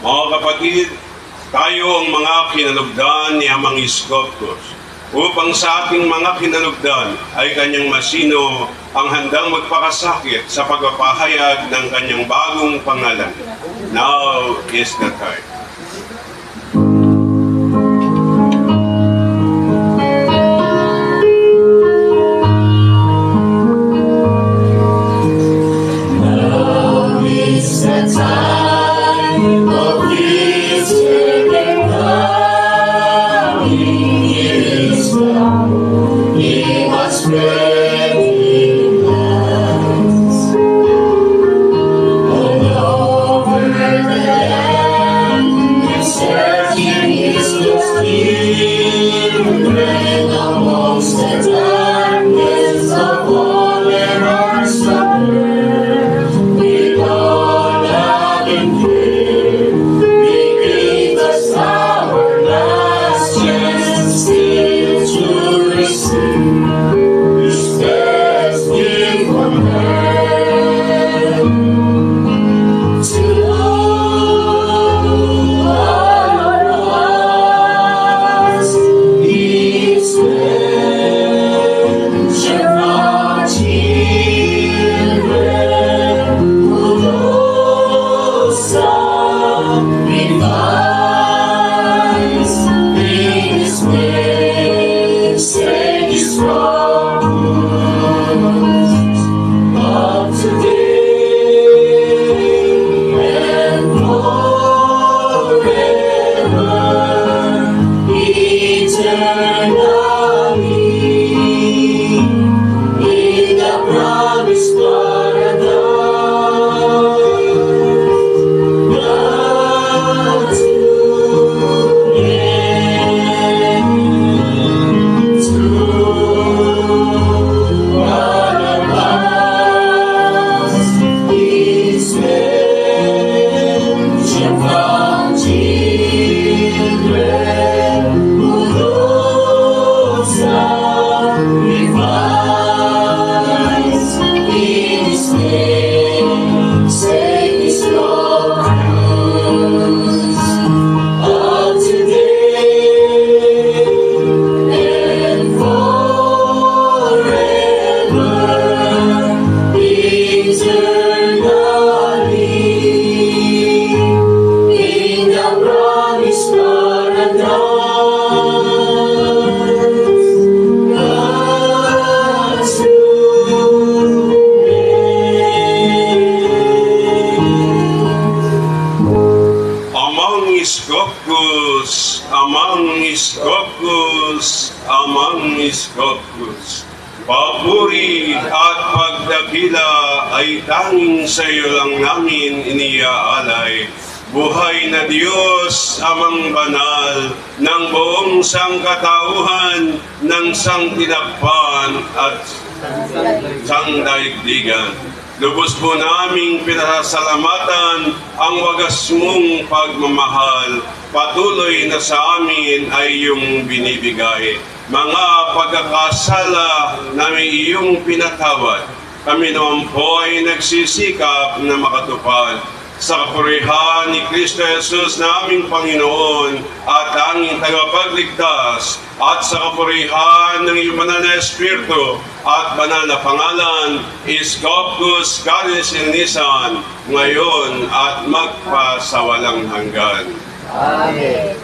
Mga kapatid, tayo ang mga kinalugdan ni Amang Iskopkos, upang sa ating mga kinalugdan ay kanyang masino ang handang magpakasakit sa pagpapahayag ng kanyang bagong pangalan. Now is the time. All over the land. papuri at pagdakila ay tanging sa iyo lang namin iniaalay. Buhay na Diyos, Amang Banal, ng buong sangkatauhan, ng sangtinagpan at sangdaigdigan. Lubos po naming pinasasalamatan ang wagas mong pagmamahal. Patuloy na sa amin ay iyong binibigay. Mga pagkakasala na may iyong pinatawad, kami naman po ay nagsisikap na makatupad sa kapurihan ni Kristo Jesus na aming Panginoon at aming tagapagligtas, at sa kapurihan ng iyong banal na Espiritu at banal na pangalan, Iskopus Caris Ilnisan, ngayon at magpasawalang hanggan. Amen.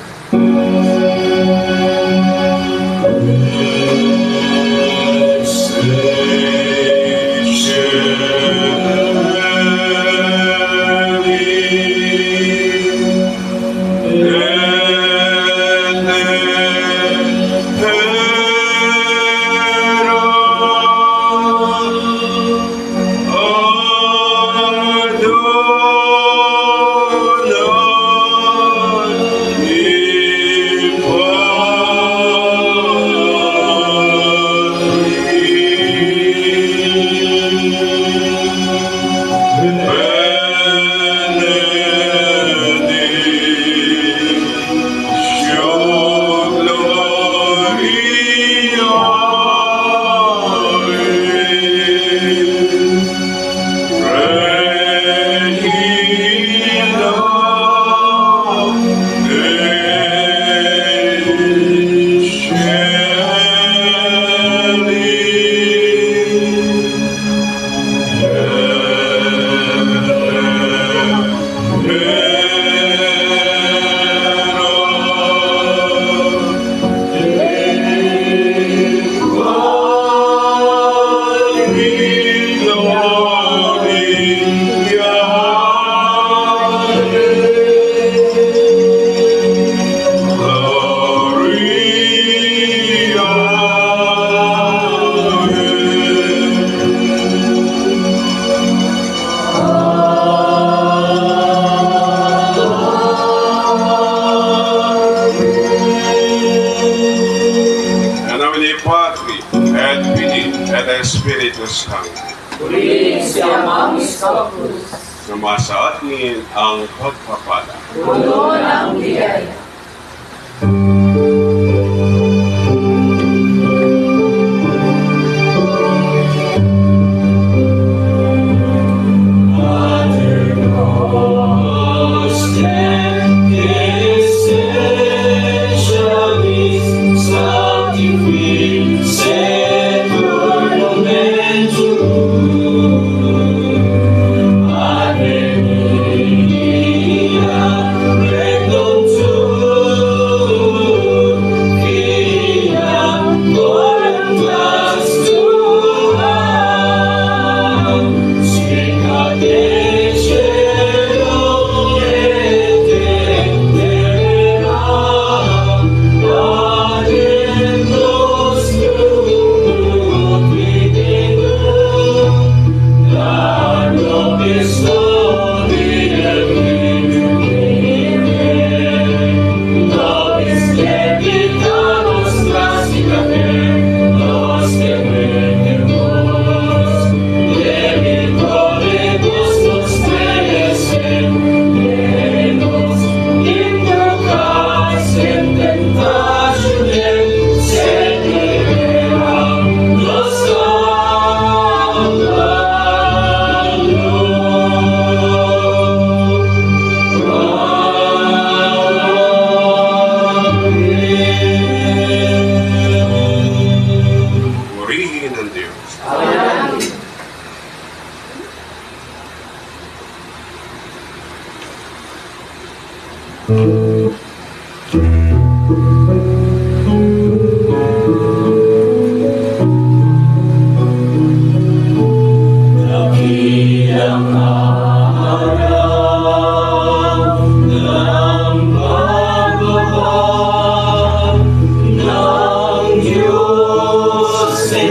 Espiritus Santo. Purihin siya ang Iskopus. Sumasa atin ang pagpapala. Puno ng biyaya.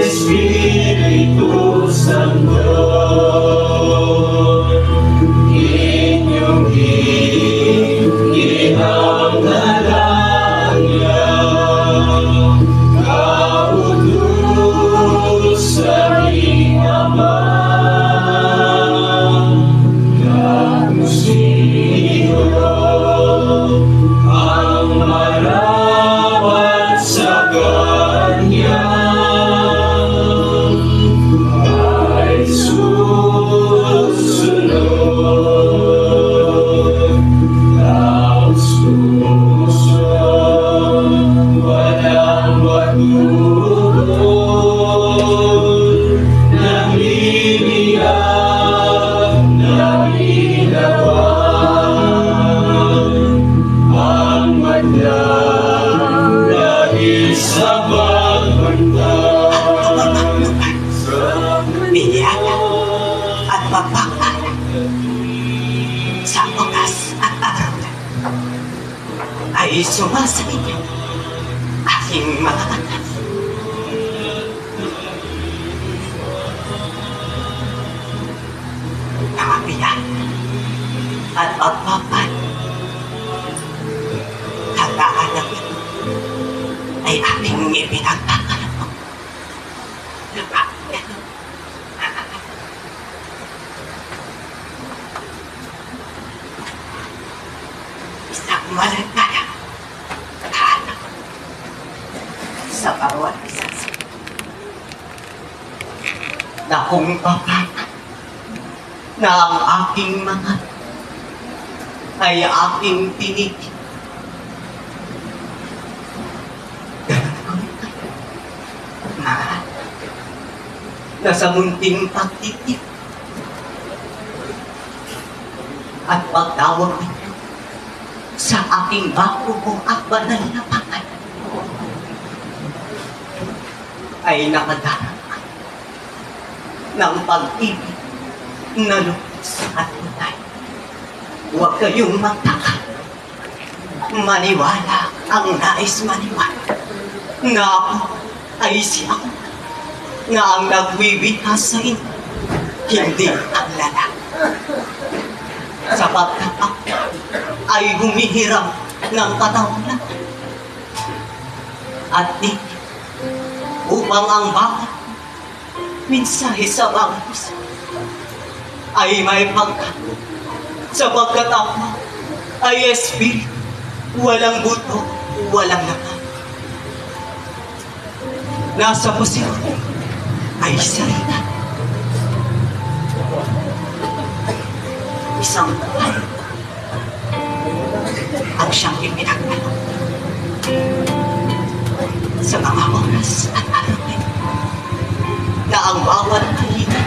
Espírito. magpapala sa oras at araw ay sumasabi aking mga anak. Nakabiyan at magpapala. Tandaan lang ito ay aking ipinagpapalang mo. Nakabiyan. Isang malagaya hanap sa bawat isa na kung paano na ang aking mga ay aking tinigil. Ganun ko na sa munting pagtitip at pagtawag nito sa aking bago at banal na pangalan ay nakadarama ng pag-ibig na lubos at tunay. Huwag kayong magtaka. Maniwala ang nais maniwala na ako ay si ako na ang nagwiwita sa inyo, hindi ang lalaki. Sapagkat ako ay humihiram ng katawanan at di upang ang bawat mensahe sa bawat isa ay may pagkat sapagkat ako ay espiritu, walang buto, walang laman. Nasa posisyon ay salita. Isang buhay ang siyang ipinagpalong sa mga oras at araw na ang bawat kahina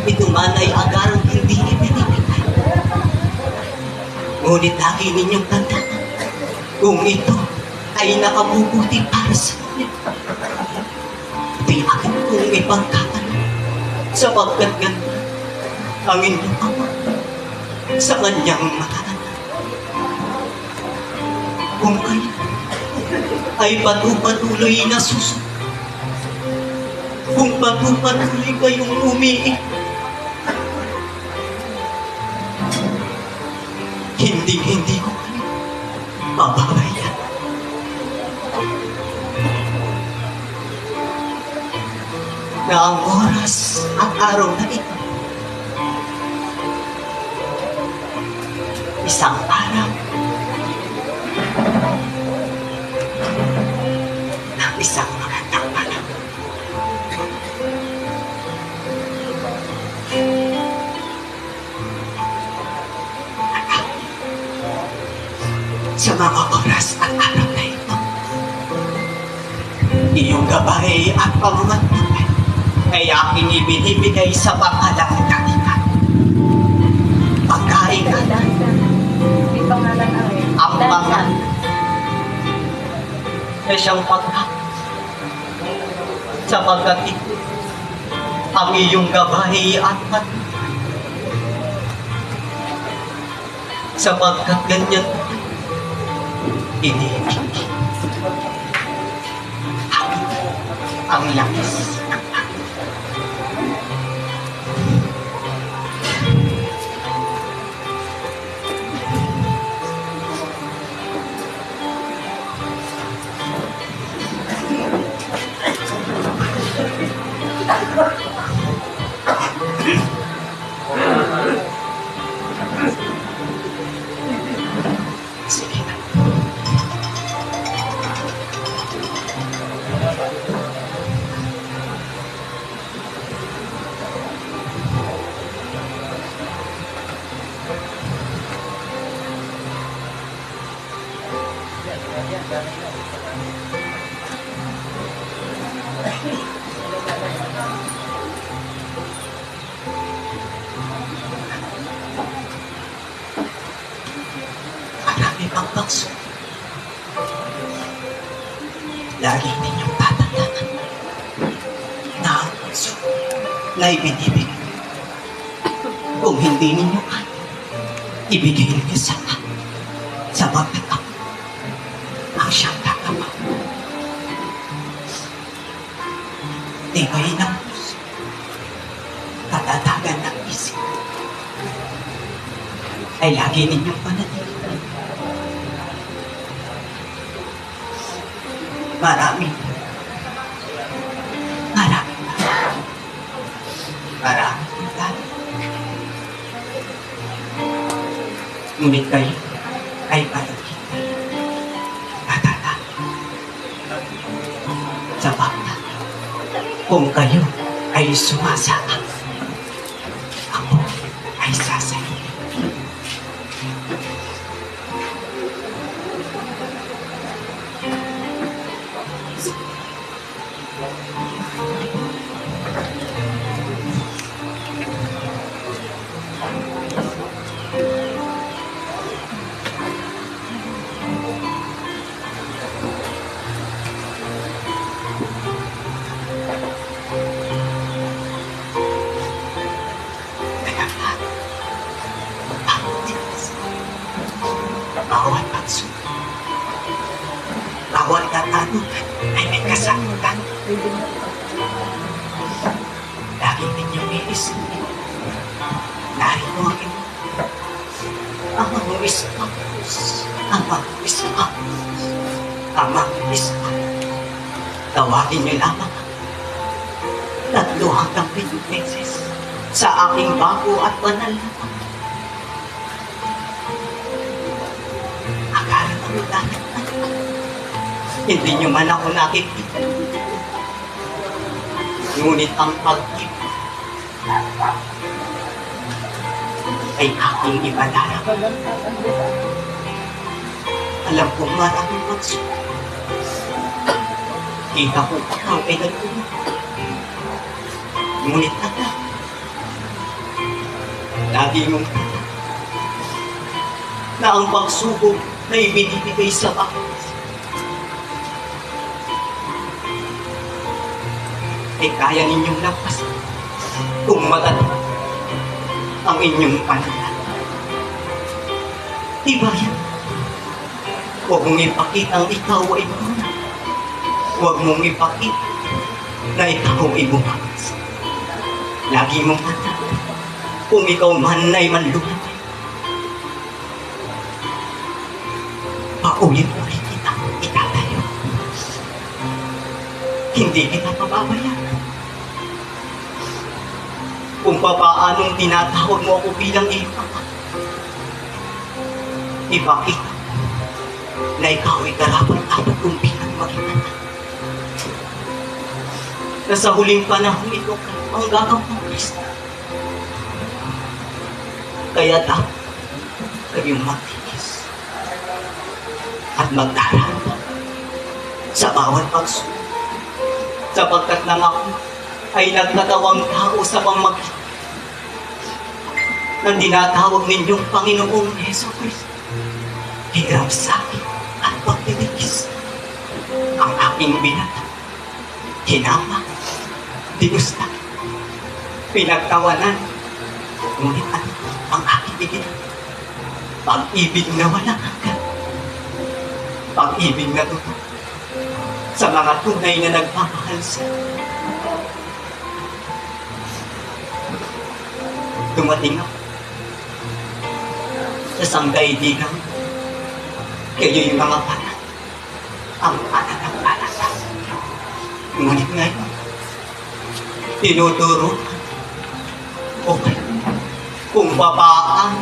ito man ay agarang hindi ipinipigay. Ngunit lagi ninyong tandaan kung ito ay nakabubuti para sa inyo. Di akin kong ipagkakala sapagkat ganda ang inyong ama sa kanyang mga anak. Kung kayo ay patuloy na susunod, kung patuloy kayong umiik, hindi ko kayo pababayan. Na ang oras at araw na ito, isang araw ng isang magandang panahon. Sa mga oras at araw na ito, iyong gabay at pamumantapay ay aking ibinibigay sa pangalang katipan. Pagkaingalan May pangalan na rin. ang pangalan ay siyang pagkakit sapagkat ito ang iyong gabay at patuloy. Sapagkat ganyan iniibig ang lakas ng panginoon. Sige na. Marami pang bakso. Lagi ninyong tatandaan na ang bakso na ibinibigay. Kung hindi ninyo kaya, ibigay ninyo sa akin. Sapagkat ako ang siyang tatama. Tibay ng puso, katatagan ng isip, ay lagi ninyong panatilitan. Maraming dahil. Ngunit kayo ay palagay katatag sa bata. Kung kayo ay sumasama, ako ay sasayin. Bawat pagsuko, bawat katanutan ay may kasagutan. Lagi ninyong iisipin, narito ang ino, ang manguis Panginoos, ang manguis Panginoos, ang manguis Panginoos. Tawagin niyo lamang ako 3 hanggang 5 beses sa aking bago at banal na Panginoon. Akala ko dahil hindi niyo man ako nakikita. Ngunit ang pag-ibig ay aking ipadarap. Alam kong maraming magsuko. Kita ko ikaw ay nagpunod. Ngunit anak, lagi mong tatak na ang pagsubok na ibinibigay sa bakas ay kaya ninyong lampasan kung matatak ang inyong pananalig. Diba yan? Huwag mong ipakita ang ikaw ay muna. Huwag mong ipakita na ikaw ay bumakas. Lagi mong tatanda kung ikaw man ay manlumatay. Paulit-ulit kita itatayo. Hindi kita pababayaan. Kung papaanong tinatawag mo ako bilang iyong ama, ipakita na ikaw ay karapat-dapat kong bilang maging anak. Na sa huling panahon ito ang gagawin ng Kristo. Kaya dapat kayong magtigis at magdaraan sa bawat pagsuko, sapagkat nang ako ay nagtatawang tao sa pamamagitan ng dinatawag ninyong Panginoong Heso Kristo. Hirap sa akin at pagtitigis ang aking binata, hinama, dinusta, pinagtawanan, ngunit ano ang aking bigyan? Pag-ibig na walang hanggan, pag-ibig na totoo sa mga tunay na nagmamahal sa dumating ako sa sangdaigdigang kayo yung mga panat, ang panat ng palata. Ngunit ngayon, tinuturo o kung babaan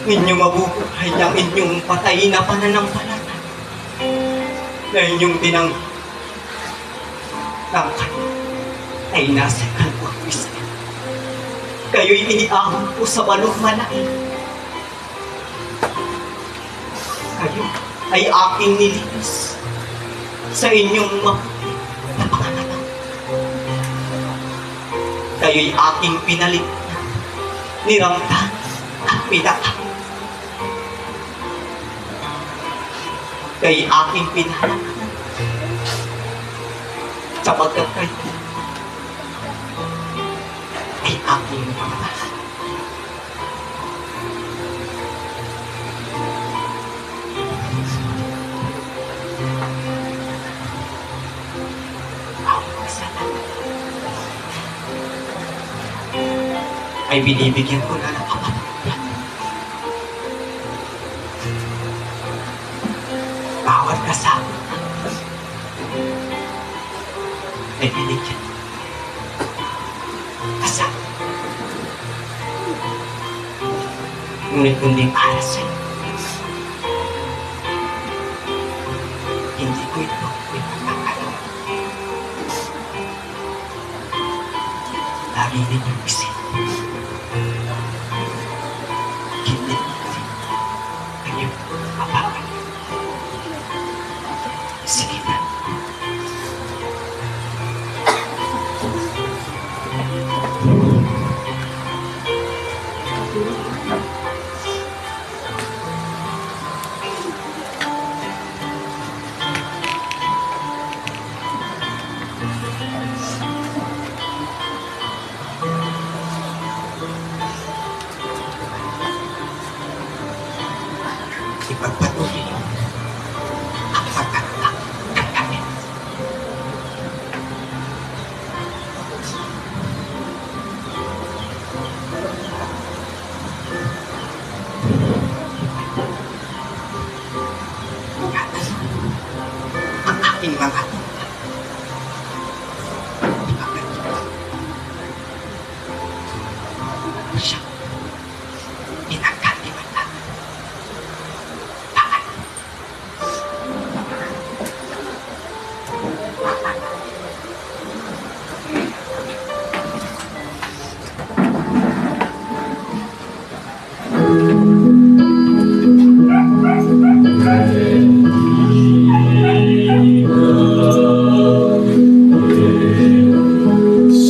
ninyo mabubuhay ang inyong patay na pananampalataya na inyong tinanggap ng kanya ay nasa kalwang mismo. Kayo'y iniahon po sa balong malaki. Kayo ay aking nilinis sa inyong mabuti na panganganak. Kayo'y aking pinaligtan, niramdan at pinaka. Kayo'y aking pinalakanan sapagkat kayo aking mga mahal. Ang kasalanan ay binibigyan ko na ng kapatid. Bawat kasama ay binigyan kasama. Ngunit kundi para sa'yo, hindi ko ito pinagkakalaman. Lagi ninyong isip. Hindi ang iyong kapatid. Sige na. Ipagpatuloy ang pagkatak ng kami. Ang aking mga siya pinagkatiwala.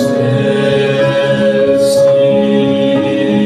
Says he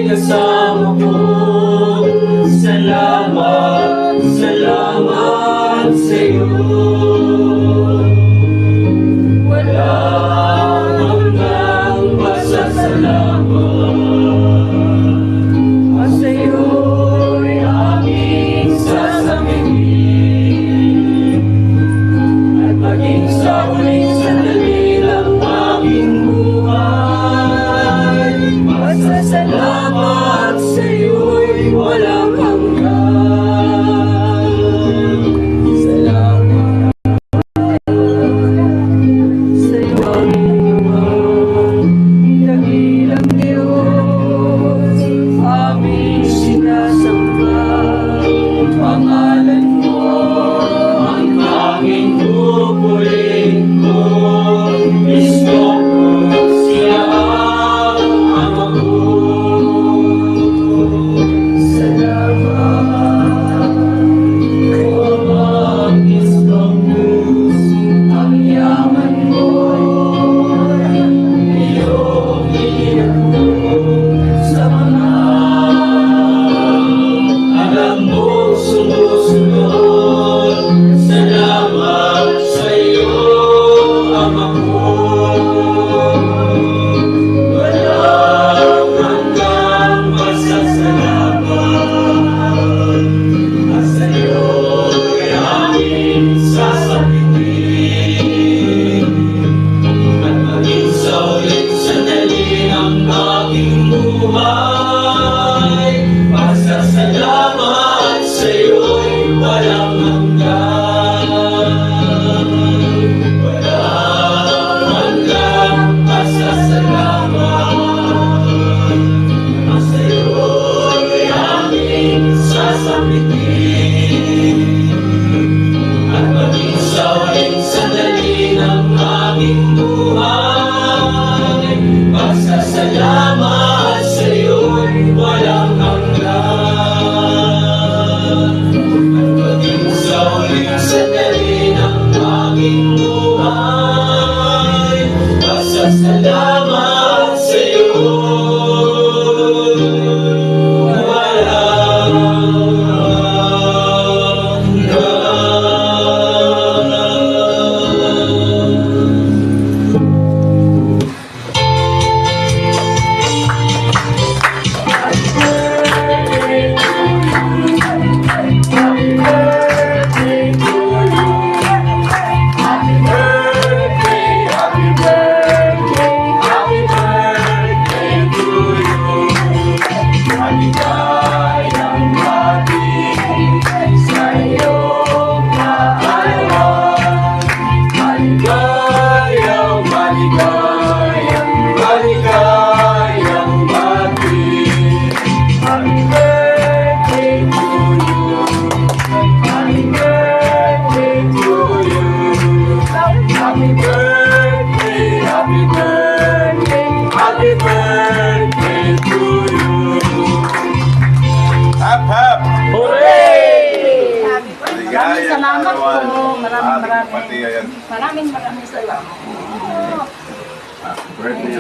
kasama ko. Salamat, salamat sa'yo. Walang hanggang pasasalamat. At sa'yo'y aming sasabihin. At maging sa huling sandali ng aking buhay, pasasalamat sa'yo'y walang hanggan. Salamat sa'yo aming Ama, dakilang Diyos, aming sinasamba. Pangalan mo ang aming pupurihin ko. Kristo, siya ang Ama ko. Salamat, o Amang Istos, ang yaman mo'y iyong iyong sa mga alam mo sumusunod. Salamat sa'yo, Ama ko. Walang hanggang pasasalamat. At sa'yo'y aming sasabihin. At maging sa ulit sandali ng aking buhay, pasasalamat sa'yo'y walang hanggan. Walang hanggang pasasalamat. At sa'yo'y aming sasabihin. At maging sa ulit sandali ng aming buhay, pasasalamat sa'yo'y walang hanggan. At maging sa ulit sandali ng aming buhay, pasasalamat sa'yo'y walang hanggan. Maligayang ating sa iyong kaarawan. Maligayang, maligayang, maligayang ating. Happy birthday to you. Happy birthday to you. Happy birthday, happy birthday, happy birthday to you. Hap, hap! Hooray! Maraming salamat po. Maraming Pati yan. Maraming salamat. Birthday